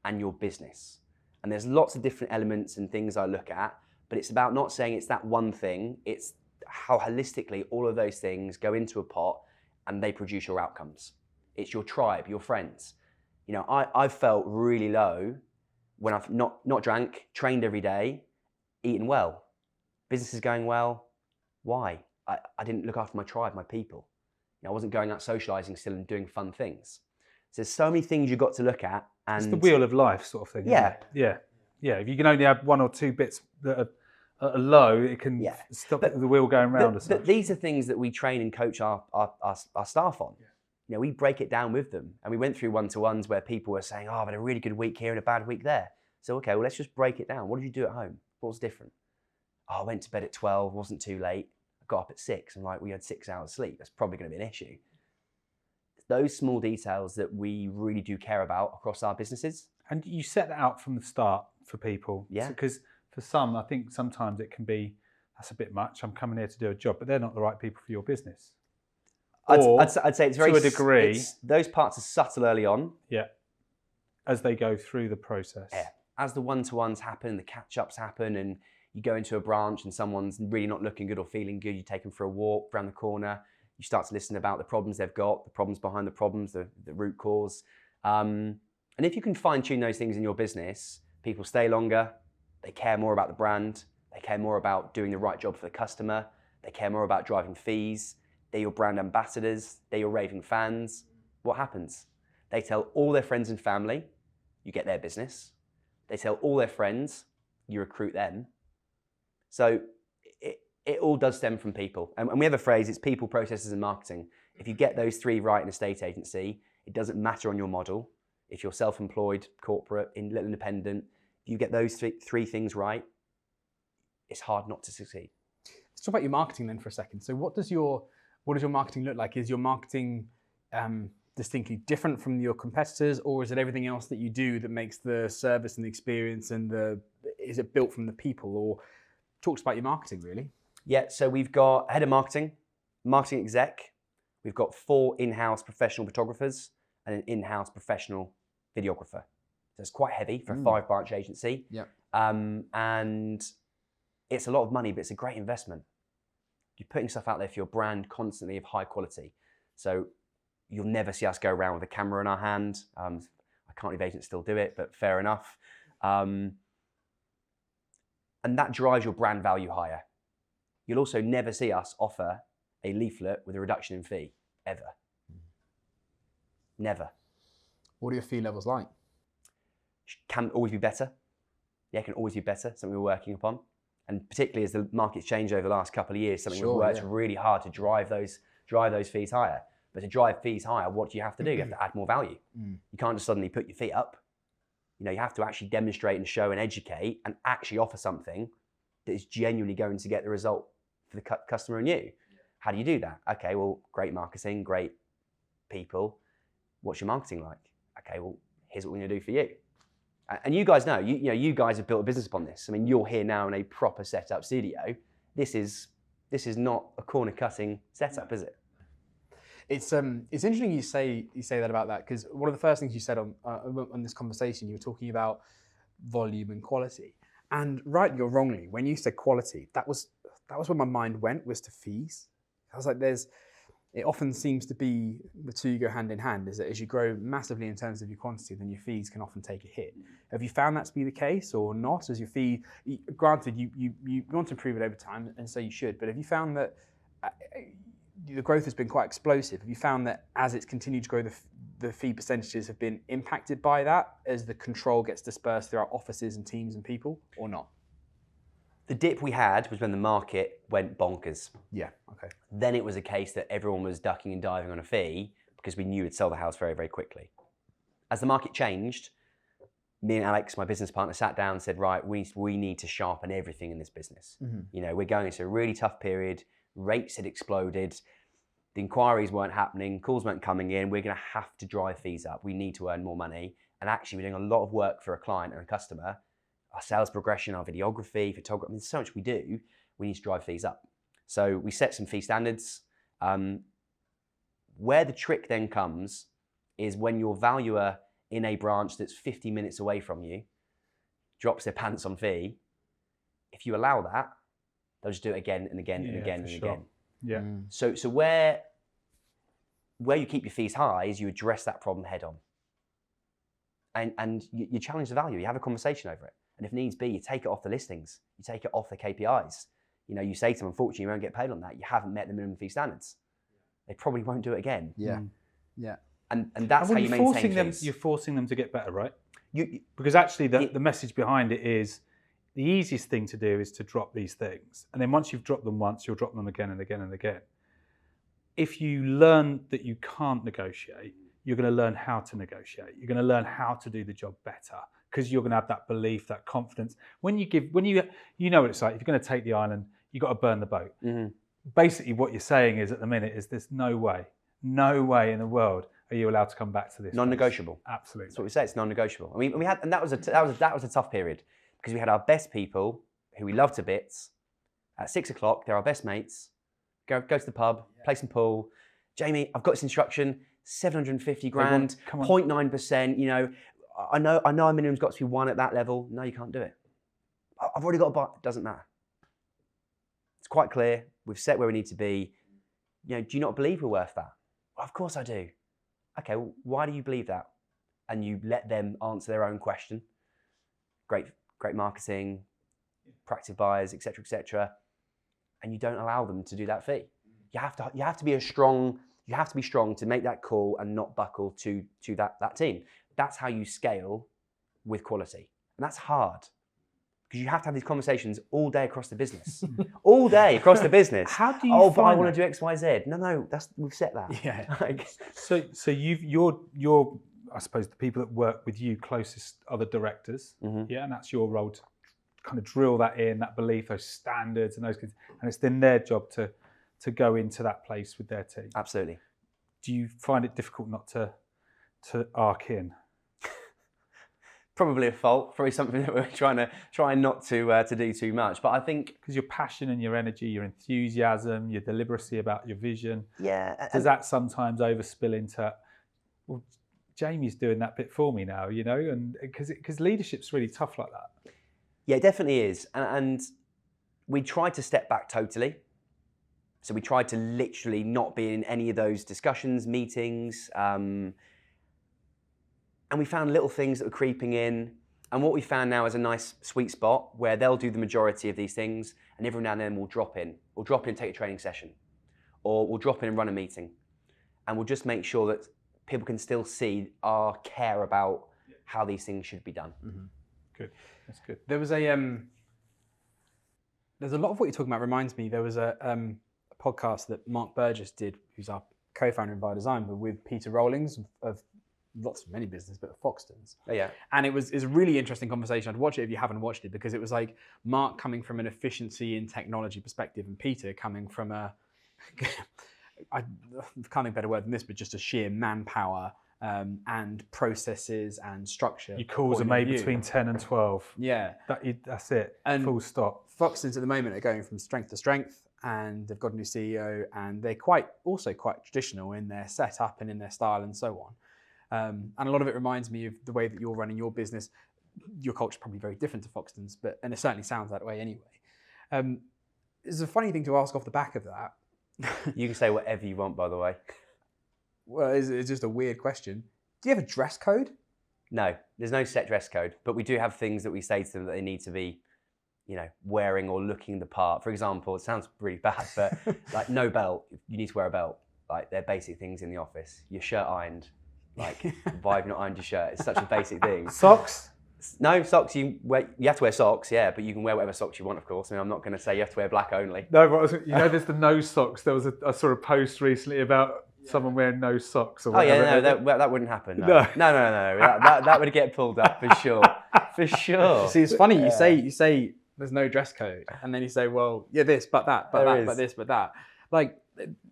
[SPEAKER 3] and your business. And there's lots of different elements and things I look at, but it's about not saying it's that one thing. It's how holistically all of those things go into a pot and they produce your outcomes. It's your tribe, your friends. I've felt really low when I've not drank, trained every day, eaten well. Business is going well. Why? I didn't look after my tribe, my people. I wasn't going out socializing still and doing fun things. So there's so many things you've got to look at. And
[SPEAKER 2] it's the wheel of life sort of thing.
[SPEAKER 3] Yeah.
[SPEAKER 2] Yeah. If you can only have 1 or 2 bits that are low, it can stop the wheel going round.
[SPEAKER 3] But these are things that we train and coach our staff on. We break it down with them. And we went through one-to-ones where people were saying, I've had a really good week here and a bad week there. So, okay, well, let's just break it down. What did you do at home? What was different? I went to bed at 12, wasn't too late. I got up at 6. I'm like, we had 6 hours sleep. That's probably going to be an issue. Those small details that we really do care about across our businesses.
[SPEAKER 2] And you set that out from the start for people.
[SPEAKER 3] Yeah.
[SPEAKER 2] Because for some, I think sometimes it can be, that's a bit much. I'm coming here to do a job, but they're not the right people for your business.
[SPEAKER 3] I'd say it's very,
[SPEAKER 2] to a degree,
[SPEAKER 3] those parts are subtle early on.
[SPEAKER 2] Yeah. As they go through the process.
[SPEAKER 3] Yeah. As the one-to-ones happen, the catch-ups happen, and you go into a branch and someone's really not looking good or feeling good, you take them for a walk around the corner, you start to listen about the problems they've got, the problems behind the problems, the root cause. And if you can fine-tune those things in your business, people stay longer, they care more about the brand, they care more about doing the right job for the customer, they care more about driving fees, they're your brand ambassadors, they're your raving fans. What happens? They tell all their friends and family, you get their business. They tell all their friends, you recruit them. So it all does stem from people. And we have a phrase, it's people, processes, and marketing. If you get those 3 right in a estate agency, it doesn't matter on your model. If you're self-employed, corporate, little independent, if you get those 3 things right, it's hard not to succeed.
[SPEAKER 1] Let's talk about your marketing then for a second. So what does your marketing look like? Is your marketing distinctly different from your competitors, or is it everything else that you do that makes the service and the experience is it built from the people? Or talks about your marketing really?
[SPEAKER 3] Yeah, so we've got a head of marketing, marketing exec, we've got 4 in-house professional photographers, and an in-house professional videographer. So it's quite heavy for a 5-branch agency.
[SPEAKER 1] Yeah.
[SPEAKER 3] And it's a lot of money, but it's a great investment. You're putting stuff out there for your brand constantly of high quality. So you'll never see us go around with a camera in our hand. I can't believe agents still do it, but fair enough. And that drives your brand value higher. You'll also never see us offer a leaflet with a reduction in fee, ever. Never.
[SPEAKER 1] What are your fee levels like?
[SPEAKER 3] Can always be better. Yeah, can always be better, something we're working upon. And particularly as the market's changed over the last couple of years, something we've worked really hard to drive those fees higher. But to drive fees higher, what do you have to do? You have to add more value. You can't just suddenly put your feet up. You know, you have to actually demonstrate and show and educate and actually offer something that is genuinely going to get the result for the customer and you. How do you do that? Okay, well, great marketing, great people. What's your marketing like? Okay, well, here's what we're going to do for you. And you guys know, you guys have built a business upon this. I mean, you're here now in a proper setup studio. This is not a corner cutting setup, is it?
[SPEAKER 1] It's interesting you say that about that, because one of the first things you said on this conversation, you were talking about volume and quality. And rightly or wrongly, when you said quality, that was where my mind went, was to fees. I was like, it often seems to be the two go hand in hand, is that as you grow massively in terms of your quantity, then your fees can often take a hit. Have you found that to be the case or not? As your fee, granted, you want to improve it over time, and so you should, but have you found that the growth has been quite explosive? Have you found that as it's continued to grow, the fee percentages have been impacted by that as the control gets dispersed throughout offices and teams and people, or not?
[SPEAKER 3] The dip we had was when the market went bonkers.
[SPEAKER 1] Yeah, okay.
[SPEAKER 3] Then it was a case that everyone was ducking and diving on a fee because we knew we'd sell the house very, very quickly. As the market changed, me and Alex, my business partner, sat down and said, right, we need to sharpen everything in this business. You know, we're going into a really tough period. Rates had exploded. The inquiries weren't happening. Calls weren't coming in. We're going to have to drive fees up. We need to earn more money. And actually, we're doing a lot of work for a client and a customer. Our sales progression, our videography, photography, I mean, there's so much we do. We need to drive fees up. So we set some fee standards. Where the trick then comes is when your valuer in a branch that's 50 minutes away from you drops their pants on fee. If you allow that, they'll just do it again and again and again and again.
[SPEAKER 2] Yeah.
[SPEAKER 3] So where you keep your fees high is you address that problem head on. And you challenge the value. You have a conversation over it. And if needs be, you take it off the listings. You take it off the KPIs. You know, you say to them, unfortunately, you won't get paid on that. You haven't met the minimum fee standards. They probably won't do it again.
[SPEAKER 1] Yeah. Yeah.
[SPEAKER 3] And that's how you maintain fees.
[SPEAKER 2] You're forcing them to get better, right? Because actually the message behind it is the easiest thing to do is to drop these things. And then once you've dropped them once, you'll drop them again and again and again. If you learn that you can't negotiate, you're going to learn how to negotiate. You're going to learn how to do the job better, because you're going to have that belief, that confidence. You know what it's like. If you're going to take the island, you've got to burn the boat. Basically what you're saying is at the minute is there's no way in the world are you allowed to come back to this.
[SPEAKER 3] Non-negotiable.
[SPEAKER 2] Place. Absolutely.
[SPEAKER 3] That's what we say. It's non-negotiable. I mean, we had, and that was a tough period, because we had our best people who we love to bits. At 6 o'clock, they're our best mates. Go to the pub, play some pool. Jamie, I've got this instruction, 750 grand, 0.9%. You know, I know our minimum's got to be 1 at that level. No, you can't do it. I've already got a buy. It doesn't matter. It's quite clear. We've set where we need to be. You know, do you not believe we're worth that? Well, of course I do. Okay, well, why do you believe that? And you let them answer their own question. Great marketing, proactive buyers, etc., and you don't allow them to do that fee. You have to be strong to make that call and not buckle to that team. That's how you scale with quality, and that's hard, because you have to have these conversations all day across the business. All day across the business.
[SPEAKER 2] How do you
[SPEAKER 3] but I want to do X, Y, Z. No, we've set that.
[SPEAKER 1] Yeah.
[SPEAKER 2] So you're I suppose the people that work with you closest are the directors. Yeah, and that's your role to kind of drill that in, that belief, those standards and those kids, and it's then their job to go into that place with their team.
[SPEAKER 3] Absolutely.
[SPEAKER 2] Do you find it difficult not to arc in?
[SPEAKER 3] Probably a fault. Probably something that we're trying not to do too much. But I think
[SPEAKER 2] because your passion and your energy, your enthusiasm, your deliberacy about your vision.
[SPEAKER 3] Yeah.
[SPEAKER 2] Does that sometimes overspill into? Well, Jamie's doing that bit for me now, you know, and because leadership's really tough like that.
[SPEAKER 3] Yeah, it definitely is. And we tried to step back totally. So we tried to literally not be in any of those discussions, meetings, and we found little things that were creeping in. And what we found now is a nice sweet spot where they'll do the majority of these things, and every now and then we'll drop in. We'll drop in and take a training session, or we'll drop in and run a meeting. And we'll just make sure that people can still see our care about how these things should be done.
[SPEAKER 1] Mm-hmm.
[SPEAKER 2] Good, that's good.
[SPEAKER 1] There was there's a lot of what you're talking about reminds me, there was a podcast that Mark Burgess did, who's our co-founder in By Design, but with Peter Rawlings of many businesses, but of Foxtons.
[SPEAKER 3] Oh, yeah.
[SPEAKER 1] And it was a really interesting conversation. I'd watch it if you haven't watched it, because it was like Mark coming from an efficiency and technology perspective, and Peter coming from a, I can't think of a better word than this, but just a sheer manpower and processes and structure.
[SPEAKER 2] Your calls are made between 10 and 12.
[SPEAKER 1] Yeah.
[SPEAKER 2] That's it,
[SPEAKER 1] And
[SPEAKER 2] full stop.
[SPEAKER 1] Foxtons at the moment are going from strength to strength, and they've got a new CEO, and they're also quite traditional in their setup and in their style and so on. And a lot of it reminds me of the way that you're running your business. Your culture is probably very different to Foxtons, and it certainly sounds that way anyway. It's a funny thing to ask off the back of that.
[SPEAKER 3] You can say whatever you want, by the way.
[SPEAKER 1] Well, it's just a weird question. Do you have a dress code?
[SPEAKER 3] No, there's no set dress code, but we do have things that we say to them that they need to be, you know, wearing or looking the part. For example, it sounds really bad, but like no belt, you need to wear a belt. Like they're basic things in the office. Your shirt ironed. Like, why have you not ironed your shirt? It's such a basic thing.
[SPEAKER 2] Socks?
[SPEAKER 3] No, socks, you have to wear socks, yeah, but you can wear whatever socks you want, of course. I mean, I'm not going to say you have to wear black only.
[SPEAKER 2] No, but you know, there's the no socks. There was I saw a post recently about someone wearing no socks or whatever.
[SPEAKER 3] Oh yeah, no, that wouldn't happen. No. That would get pulled up for sure. For sure.
[SPEAKER 1] See, it's funny, you say there's no dress code, and then you say, well, yeah, this, but that, but that, but this, but that. Like,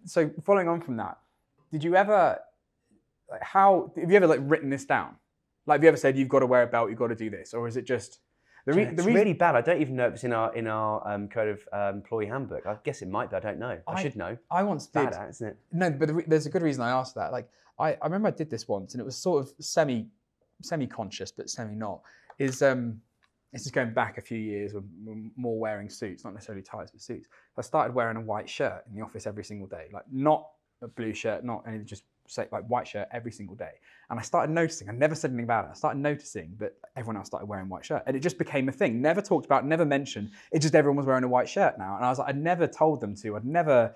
[SPEAKER 1] so following on from that, did you ever, have you ever written this down? Like, have you ever said, you've got to wear a belt, you've got to do this? Or is it just...
[SPEAKER 3] It's really bad. I don't even know if it's in our code of employee handbook. I guess it might be. I don't know. I should know.
[SPEAKER 1] I once did.
[SPEAKER 3] Bad, isn't it?
[SPEAKER 1] No, but there's a good reason I asked that. Like, I remember I did this once, and it was sort of semi-conscious, but semi-not. It's just going back a few years, with more wearing suits, not necessarily ties, but suits. I started wearing a white shirt in the office every single day. Like, not a blue shirt, not anything, just white shirt every single day. And I started noticing, I never said anything about it, I started noticing that everyone else started wearing white shirt. And it just became a thing. Never talked about, never mentioned. It just, everyone was wearing a white shirt now. And I was like, I'd never told them to. I'd never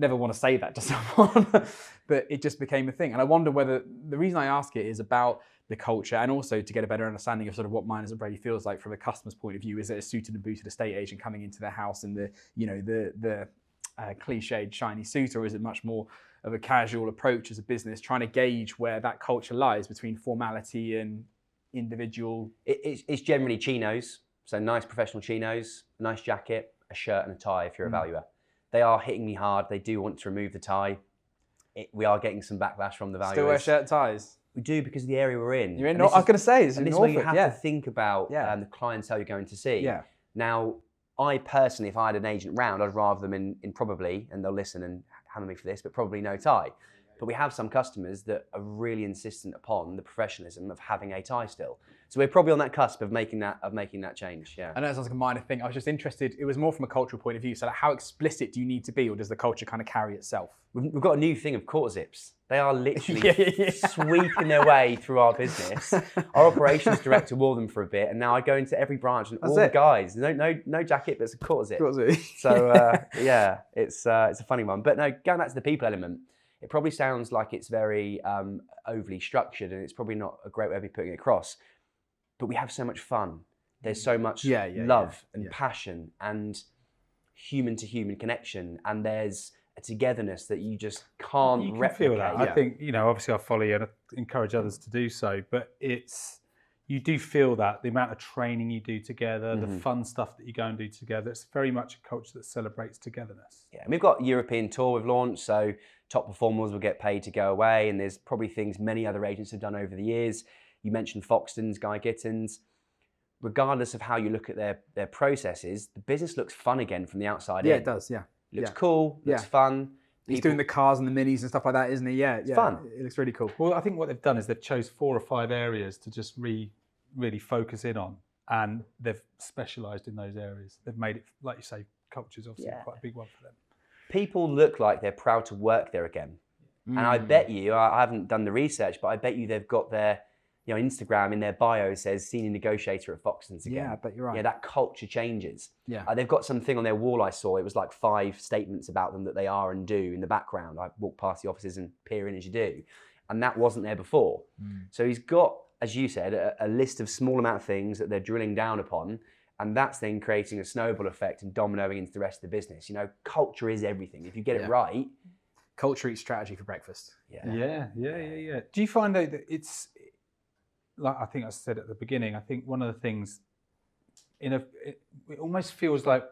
[SPEAKER 1] want to say that to someone. But it just became a thing. And I wonder whether, the reason I ask it is about the culture, and also to get a better understanding of sort of what Minors Brady feels like from a customer's point of view. Is it a suited and booted estate agent coming into their house in the cliched shiny suit, or is it much more of a casual approach as a business, trying to gauge where that culture lies between formality and individual?
[SPEAKER 3] It's generally chinos, so nice professional chinos, a nice jacket, a shirt and a tie if you're a valuer. They are hitting me hard. They do want to remove the tie. We are getting some backlash from the valuers.
[SPEAKER 1] Still wear shirt ties?
[SPEAKER 3] We do, because of the area we're in.
[SPEAKER 1] You're in. I was going to say, it's in
[SPEAKER 3] this
[SPEAKER 1] Norfolk.
[SPEAKER 3] Is where you have to think about the clientele you're going to see.
[SPEAKER 1] Yeah.
[SPEAKER 3] Now, I personally, if I had an agent round, I'd rather them in probably, and they'll listen and hammer me for this, but probably no tie. But we have some customers that are really insistent upon the professionalism of having a tie still. So we're probably on that cusp of making that change. Yeah.
[SPEAKER 1] I know it sounds like a minor thing. I was just interested. It was more from a cultural point of view. So, like, how explicit do you need to be, or does the culture kind of carry itself?
[SPEAKER 3] We've got a new thing of quarter zips. They are literally sweeping their way through our business. Our operations director wore them for a bit, and now I go into every branch and all the guys, no jacket, but it's a quarter zip. So yeah, it's a funny one. But no, going back to the people element, it probably sounds like it's very overly structured, and it's probably not a great way of putting it across. But we have so much fun. There's so much love and passion and human-to-human connection, and there's a togetherness that you just can't replicate.
[SPEAKER 2] Feel that. I think, obviously I follow you and I encourage others to do so, but you do feel that, the amount of training you do together, the fun stuff that you go and do together. It's very much a culture that celebrates togetherness.
[SPEAKER 3] Yeah, and we've got a European tour we've launched, so top performers will get paid to go away, and there's probably things many other agents have done over the years. You mentioned Foxtons, Guy Gittins. Regardless of how you look at their processes, the business looks fun again from the outside in.
[SPEAKER 1] Yeah, it does, yeah.
[SPEAKER 3] It looks cool, looks fun.
[SPEAKER 1] He's doing the cars and the minis and stuff like that, isn't he? Yeah, it's
[SPEAKER 3] fun.
[SPEAKER 1] It looks really cool.
[SPEAKER 2] Well, I think what they've done is they've chose 4 or 5 areas to just really focus in on, and they've specialised in those areas. They've made it, like you say, culture's obviously quite a big one for them.
[SPEAKER 3] People look like they're proud to work there again. And I bet you, I haven't done the research, but I bet you they've got their, Instagram in their bio says senior negotiator at Foxtons again.
[SPEAKER 1] Yeah, I bet you're right.
[SPEAKER 3] Yeah, that culture changes.
[SPEAKER 1] Yeah.
[SPEAKER 3] They've got something on their wall I saw. It was like 5 statements about them that they are and do in the background. I walk past the offices and peer in as you do. And that wasn't there before. So he's got, as you said, a list of small amount of things that they're drilling down upon. And that's then creating a snowball effect and dominoing into the rest of the business. Culture is everything. If you get it right.
[SPEAKER 1] Culture eats strategy for breakfast.
[SPEAKER 2] Yeah. Do you find though that it's, like I think I said at the beginning, I think one of the things, it almost feels like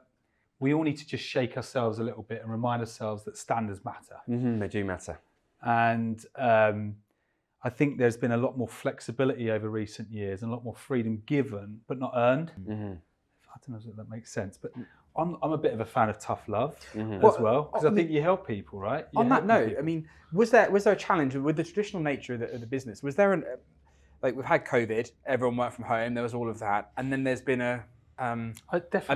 [SPEAKER 2] we all need to just shake ourselves a little bit and remind ourselves that standards matter.
[SPEAKER 3] They do matter.
[SPEAKER 2] And I think there's been a lot more flexibility over recent years and a lot more freedom given, but not earned. I don't know if that makes sense, but I'm a bit of a fan of tough love as well, because I think you help people, right?
[SPEAKER 1] On that note, I mean, was there a challenge with the traditional nature of the business? Was there we've had COVID, everyone worked from home, there was all of that, and then there's been a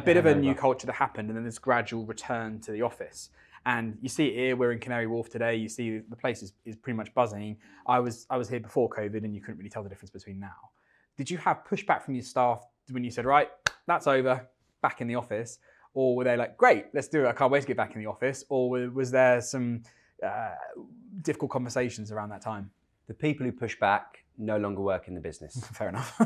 [SPEAKER 1] bit of a new culture that happened, and then this gradual return to the office. And you see it here, we're in Canary Wharf today, you see the place is pretty much buzzing. I was here before COVID and you couldn't really tell the difference between now. Did you have pushback from your staff when you said, right, that's over, back in the office? Or were they like, great, let's do it, I can't wait to get back in the office? Or was there some difficult conversations around that time?
[SPEAKER 3] The people who push back no longer work in the business.
[SPEAKER 1] Fair enough.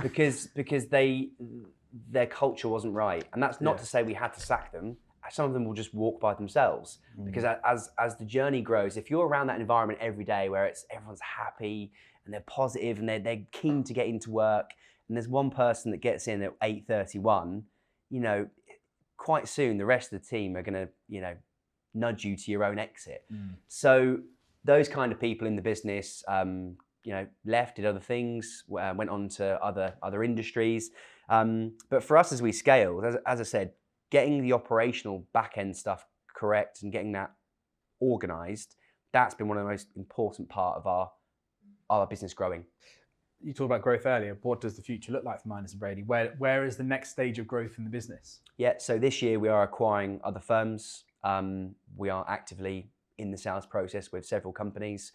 [SPEAKER 3] because their culture wasn't right. And that's not to say we had to sack them. Some of them will just walk by themselves, because as the journey grows, if you're around that environment every day where everyone's happy and they're positive and they're keen to get into work, and there's one person that gets in at 8:31, quite soon the rest of the team are going to, nudge you to your own exit. So those kind of people in the business, left, did other things, went on to other industries. But for us, as we scaled, as I said, getting the operational back-end stuff correct and getting that organised, that's been one of the most important part of our business growing.
[SPEAKER 1] You talked about growth earlier. What does the future look like for Minors Brady? Where is the next stage of growth in the business? Yeah,
[SPEAKER 3] so this year we are acquiring other firms. We are actively in the sales process with several companies.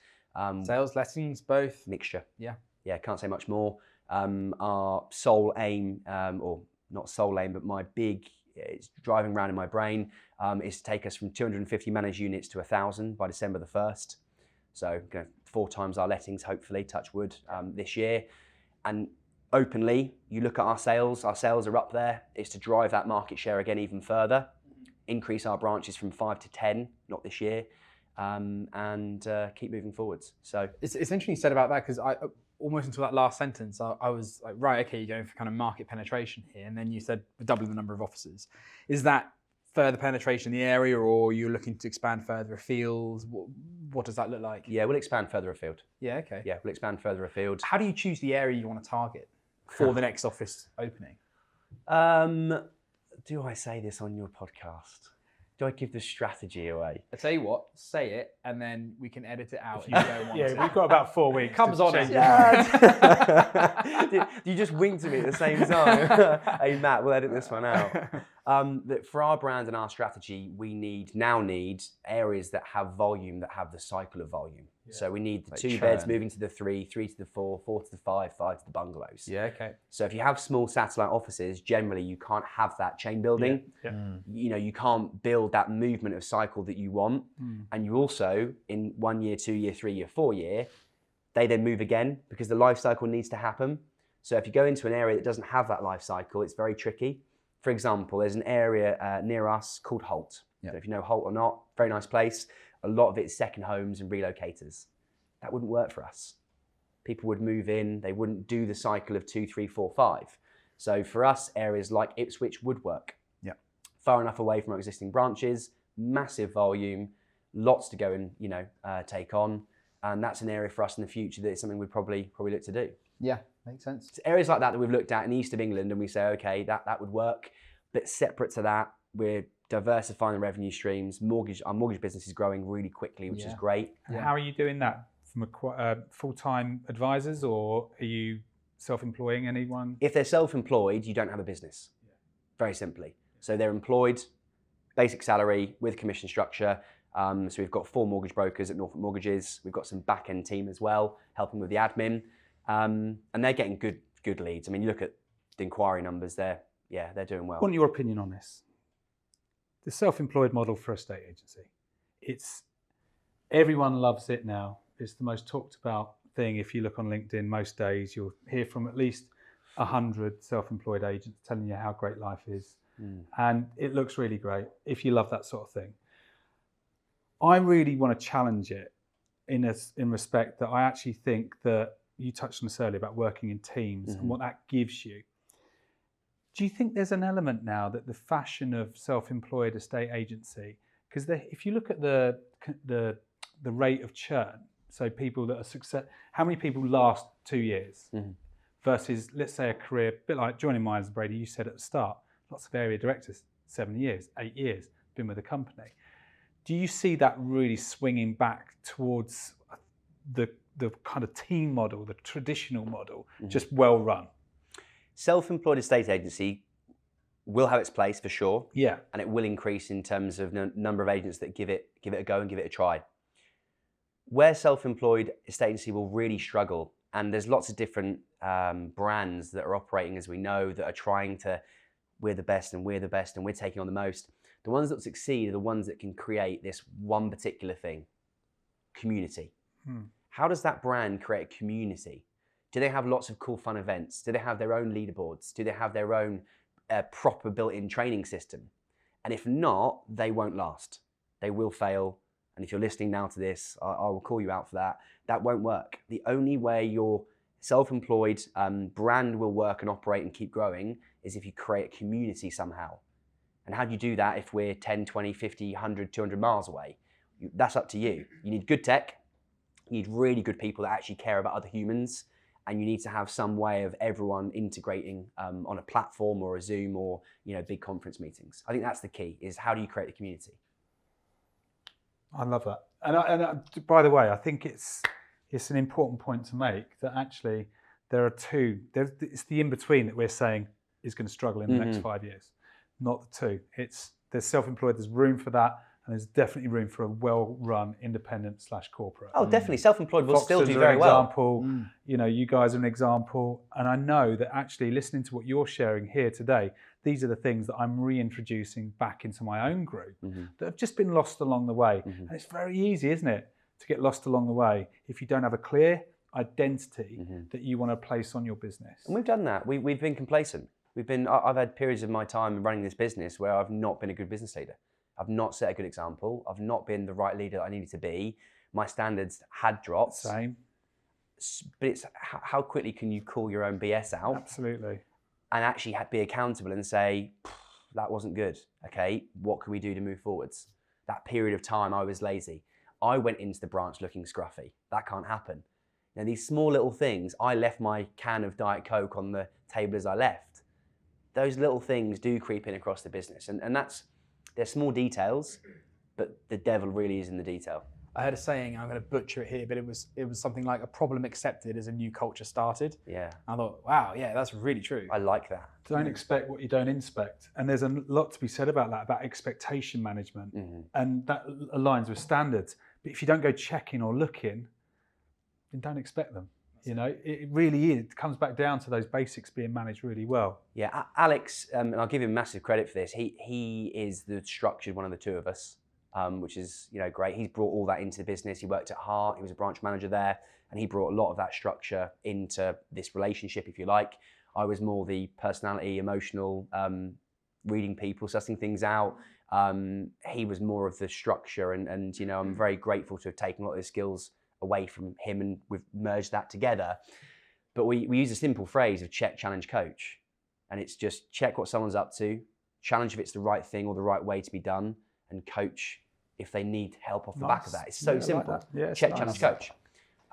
[SPEAKER 1] Sales, lettings, both?
[SPEAKER 3] Mixture.
[SPEAKER 1] Yeah,
[SPEAKER 3] can't say much more. Our sole aim, or not sole aim, but my big, it's driving around in my brain, is to take us from 250 managed units to 1,000 by December the 1st. So 4 times our lettings, hopefully, touch wood, this year. And openly, you look at our sales are up there. It's to drive that market share again even further, increase our branches from 5 to 10, not this year, and keep moving forwards. So
[SPEAKER 1] it's interesting you said about that, because I almost until that last sentence, I was like, right, okay, you're going for kind of market penetration here, and then you said doubling the number of offices. Is that further penetration in the area, or you're looking to expand further afield? What does that look like?
[SPEAKER 3] Yeah, we'll expand further afield.
[SPEAKER 1] Yeah, okay.
[SPEAKER 3] Yeah, we'll expand further afield.
[SPEAKER 1] How do you choose the area you want to target for the next office opening?
[SPEAKER 3] Do I say this on your podcast? Do I give the strategy away?
[SPEAKER 1] I tell you what, say it, and then we can edit it out if you don't want to.
[SPEAKER 2] We've got about 4 weeks.
[SPEAKER 1] Comes on it.
[SPEAKER 3] You just winked at me at the same time. Hey Matt, we'll edit this one out. That for our brand and our strategy, we now need areas that have volume, that have the cycle of volume. Yeah. So we need the like 2 churn. Beds moving to the 3, 3 to the 4, 4 to the 5, 5 to the bungalows.
[SPEAKER 1] Yeah, okay.
[SPEAKER 3] So if you have small satellite offices, generally you can't have that chain building. Yeah. You can't build that movement of cycle that you want. And you also, in 1 year, 2 year, 3 year, 4 year, they then move again because the life cycle needs to happen. So if you go into an area that doesn't have that life cycle, it's very tricky. For example, there's an area near us called Holt. Yep. So if you know Holt or not, very nice place. A lot of it is second homes and relocators. That wouldn't work for us. People would move in, they wouldn't do the cycle of 2, 3, 4, 5. So for us, areas like Ipswich would work. Yep. Far enough away from our existing branches, massive volume, lots to go and take on. And that's an area for us in the future that is something we'd probably look to do.
[SPEAKER 1] Yeah, makes sense.
[SPEAKER 3] It's areas like that we've looked at in the east of England and we say, okay, that would work. But separate to that, we're diversifying the revenue streams. Our mortgage business is growing really quickly, which is great.
[SPEAKER 2] And how are you doing that? From full-time advisors, or are you self-employing anyone?
[SPEAKER 3] If they're self-employed, you don't have a business, very simply. So they're employed, basic salary with commission structure. So we've got 4 mortgage brokers at Norfolk Mortgages. We've got some back-end team as well, helping with the admin. And they're getting good leads. I mean, you look at the inquiry numbers, they're doing well.
[SPEAKER 2] I want your opinion on this. The self-employed model for a estate agency. Everyone loves it now. It's the most talked about thing. If you look on LinkedIn most days, you'll hear from at least 100 self-employed agents telling you how great life is. And it looks really great if you love that sort of thing. I really want to challenge it in respect that I actually think that you touched on this earlier about working in teams and what that gives you. Do you think there's an element now that the fashion of self-employed estate agency, because if you look at the rate of churn, so people that are success, how many people last 2 years versus, let's say, a career, a bit like joining Minors Brady, you said at the start, lots of area directors, 7 years, 8 years, been with the company. Do you see that really swinging back towards the kind of team model, the traditional model, just well run?
[SPEAKER 3] Self-employed estate agency will have its place for sure.
[SPEAKER 2] Yeah.
[SPEAKER 3] And it will increase in terms of number of agents that give it a go and give it a try. Where self-employed estate agency will really struggle, and there's lots of different brands that are operating, as we know, that are trying to, we're the best and we're the best and we're taking on the most. The ones that succeed are the ones that can create this one particular thing, community. How does that brand create a community? Do they have lots of cool fun events? Do they have their own leaderboards? Do they have their own proper built-in training system? And if not, they won't last. They will fail. And if you're listening now to this, I will call you out for that. That won't work. The only way your self-employed brand will work and operate and keep growing is if you create a community somehow. And how do you do that if we're 10, 20, 50, 100, 200 miles away? That's up to you. You need good tech. You need really good people that actually care about other humans. And you need to have some way of everyone integrating on a platform or a Zoom or big conference meetings. I think that's the key, is how do you create a community?
[SPEAKER 2] I love that. And by the way, I think it's an important point to make that actually there are two. It's the in-between that we're saying is going to struggle in the next 5 years, not the two. There's self-employed, there's room for that, and there's definitely room for a well-run independent/corporate.
[SPEAKER 3] Oh, definitely. Self-employed will still do
[SPEAKER 2] Foxtons are
[SPEAKER 3] very
[SPEAKER 2] an
[SPEAKER 3] well.
[SPEAKER 2] Example, you guys are an example. And I know that actually listening to what you're sharing here today, these are the things that I'm reintroducing back into my own group that have just been lost along the way. And it's very easy, isn't it, to get lost along the way if you don't have a clear identity that you want to place on your business.
[SPEAKER 3] And we've done that. We've been complacent. I've had periods of my time running this business where I've not been a good business leader. I've not set a good example. I've not been the right leader that I needed to be. My standards had dropped.
[SPEAKER 2] Same.
[SPEAKER 3] But it's how quickly can you call your own BS out?
[SPEAKER 2] Absolutely.
[SPEAKER 3] And actually be accountable and say, that wasn't good. Okay, what can we do to move forwards? That period of time I was lazy. I went into the branch looking scruffy. That can't happen. Now these small little things, I left my can of Diet Coke on the table as I left. Those little things do creep in across the business. And they're small details, but the devil really is in the detail.
[SPEAKER 1] I heard a saying, I'm going to butcher it here, but it was something like a problem accepted as a new culture started.
[SPEAKER 3] Yeah.
[SPEAKER 1] I thought, wow, yeah, that's really true.
[SPEAKER 3] I like that.
[SPEAKER 2] Don't expect what you don't inspect. And there's a lot to be said about that, about expectation management. And that aligns with standards. But if you don't go checking or looking, then don't expect them. It really is. It comes back down to those basics being managed really well.
[SPEAKER 3] Yeah, Alex, and I'll give him massive credit for this. He is the structured one of the two of us, which is great. He's brought all that into the business. He worked at Hart. He was a branch manager there, and he brought a lot of that structure into this relationship, if you like. I was more the personality, emotional, reading people, sussing things out. He was more of the structure, and I'm very grateful to have taken a lot of his skills away from him, and we've merged that together. But we use a simple phrase of check, challenge, coach. And it's just check what someone's up to, challenge if it's the right thing or the right way to be done, and coach if they need help off the back of that. It's so simple.
[SPEAKER 2] Like that. Yeah,
[SPEAKER 3] check,
[SPEAKER 2] nice.
[SPEAKER 3] challenge, coach.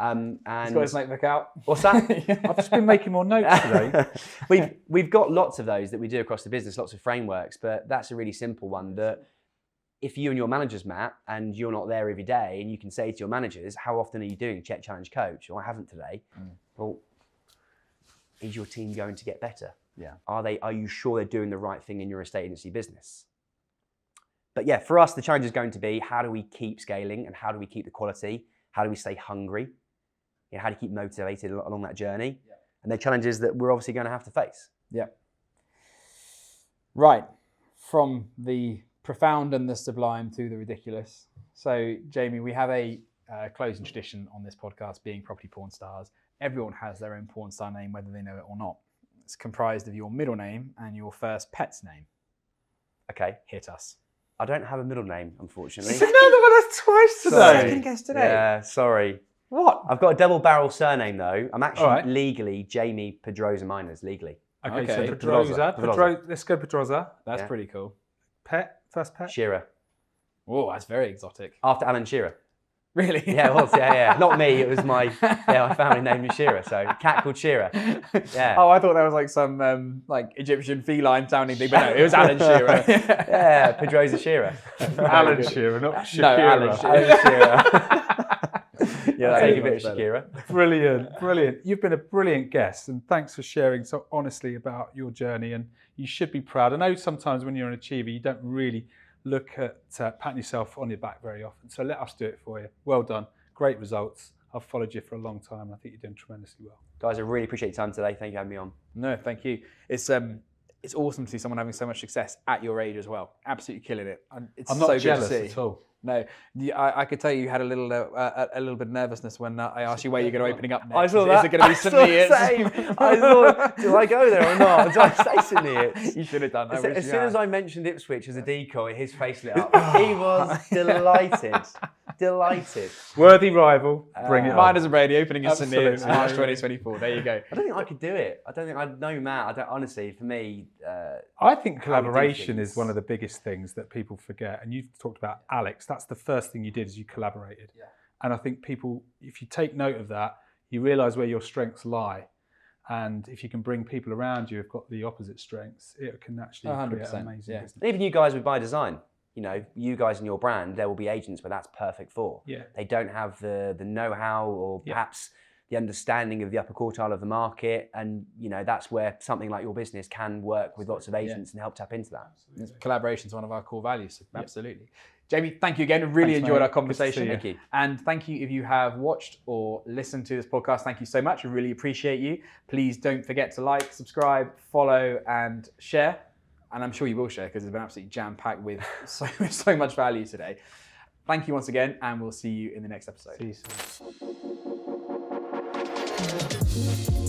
[SPEAKER 3] And
[SPEAKER 1] He's got his notebook out.
[SPEAKER 3] What's that?
[SPEAKER 2] I've just been making more notes today.
[SPEAKER 3] We've got lots of those that we do across the business, lots of frameworks, but that's a really simple one that if you and your managers, Matt, and you're not there every day, and you can say to your managers, how often are you doing check, challenge, coach? Or I haven't today. Well, is your team going to get better?
[SPEAKER 1] Yeah.
[SPEAKER 3] Are you sure they're doing the right thing in your estate agency business? But yeah, for us, the challenge is going to be, how do we keep scaling and how do we keep the quality? How do we stay hungry? You know, how do you keep motivated along that journey? Yeah. And they're challenges that we're obviously going to have to face.
[SPEAKER 1] Yeah. Right. From the profound and the sublime to the ridiculous. So, Jamie, we have a closing tradition on this podcast, being property porn stars. Everyone has their own porn star name, whether they know it or not. It's comprised of your middle name and your first pet's name.
[SPEAKER 3] Okay.
[SPEAKER 1] Hit us.
[SPEAKER 3] I don't have a middle name, unfortunately.
[SPEAKER 2] Another one, that's twice today.
[SPEAKER 1] Second guess today.
[SPEAKER 3] Yeah, sorry.
[SPEAKER 1] What?
[SPEAKER 3] I've got a double barrel surname though. I'm actually
[SPEAKER 2] Right.
[SPEAKER 3] legally Jamie Pedrosa Minors, legally.
[SPEAKER 2] Okay,
[SPEAKER 1] Okay.
[SPEAKER 2] so Pedrosa. Let's go Pedrosa.
[SPEAKER 1] That's
[SPEAKER 3] Yeah.
[SPEAKER 1] pretty cool.
[SPEAKER 2] Pet, first pet.
[SPEAKER 3] Shearer.
[SPEAKER 1] Oh, that's very exotic.
[SPEAKER 3] After Alan Shearer.
[SPEAKER 1] Really?
[SPEAKER 3] Yeah, it was, yeah. Not me, it was my family name is Shearer, so cat called Shearer. Yeah.
[SPEAKER 1] Oh, I thought that was like some like Egyptian feline sounding thing, but no, it was Alan Shearer.
[SPEAKER 3] Yeah, Pedrosa Shearer.
[SPEAKER 2] Alan Shearer, not Shakira.
[SPEAKER 1] No, Alan Shearer.
[SPEAKER 3] Alan Shearer. Yeah,
[SPEAKER 1] Very
[SPEAKER 3] take a bit
[SPEAKER 1] much
[SPEAKER 3] of Shakira.
[SPEAKER 2] Brilliant, brilliant. You've been a brilliant guest, and thanks for sharing so honestly about your journey. And you should be proud. I know sometimes when you're an achiever, you don't really look at patting yourself on your back very often. So let us do it for you. Well done. Great results. I've followed you for a long time, and I think you're doing tremendously well.
[SPEAKER 3] Guys, I really appreciate your time today. Thank you for having me on.
[SPEAKER 1] No, thank you. It's awesome to see someone having so much success at your age as well. Absolutely killing it. It's
[SPEAKER 2] I'm not
[SPEAKER 1] so
[SPEAKER 2] jealous
[SPEAKER 1] good to see.
[SPEAKER 2] at all.
[SPEAKER 1] No, I could tell you had a little bit of nervousness when I asked you where you're going to opening up next.
[SPEAKER 3] I saw
[SPEAKER 1] Is
[SPEAKER 3] that.
[SPEAKER 1] it going to be St. Neots?
[SPEAKER 3] I thought, do I go there or not? Do I say St. Neots?
[SPEAKER 1] You should have done.
[SPEAKER 3] As soon as I mentioned Ipswich as a decoy, his face lit up. He was delighted. Delighted.
[SPEAKER 2] Worthy rival. Bring it on.
[SPEAKER 1] Minors Brady opening in St.
[SPEAKER 2] Absolutely.
[SPEAKER 1] Neots, March 2024. There you go.
[SPEAKER 3] I don't think I could do it. I don't think I know Matt. Honestly, for me,
[SPEAKER 2] I think
[SPEAKER 3] how we do
[SPEAKER 2] collaboration
[SPEAKER 3] things.
[SPEAKER 2] is one of the biggest things that people forget. And you've talked about Alex. That's the first thing you did, is you collaborated.
[SPEAKER 1] Yeah.
[SPEAKER 2] And I think people, if you take note of that, you realise where your strengths lie. And if you can bring people around you who've got the opposite strengths, it can actually create
[SPEAKER 1] 100%,
[SPEAKER 2] an amazing
[SPEAKER 1] yeah.
[SPEAKER 2] business.
[SPEAKER 3] and even you guys with By Design, you know, you guys and your brand, there will be agents where that's perfect for.
[SPEAKER 2] Yeah.
[SPEAKER 3] They don't have the know-how or
[SPEAKER 2] Yeah.
[SPEAKER 3] perhaps the understanding of the upper quartile of the market, and you know that's where something like your business can work with lots of agents and help tap into that.
[SPEAKER 1] Collaboration is one of our core values. So absolutely. Jamie, thank you again. Really
[SPEAKER 2] Thanks,
[SPEAKER 1] enjoyed
[SPEAKER 2] mate.
[SPEAKER 1] our
[SPEAKER 2] Good to
[SPEAKER 1] conversation.
[SPEAKER 2] see you.
[SPEAKER 3] Thank you.
[SPEAKER 1] And thank you if you have watched or listened to this podcast. Thank you so much. We really appreciate you. Please don't forget to like, subscribe, follow, and share. And I'm sure you will share because it's been absolutely jam-packed with so much value today. Thank you once again, and we'll see you in the next episode.
[SPEAKER 2] See you soon.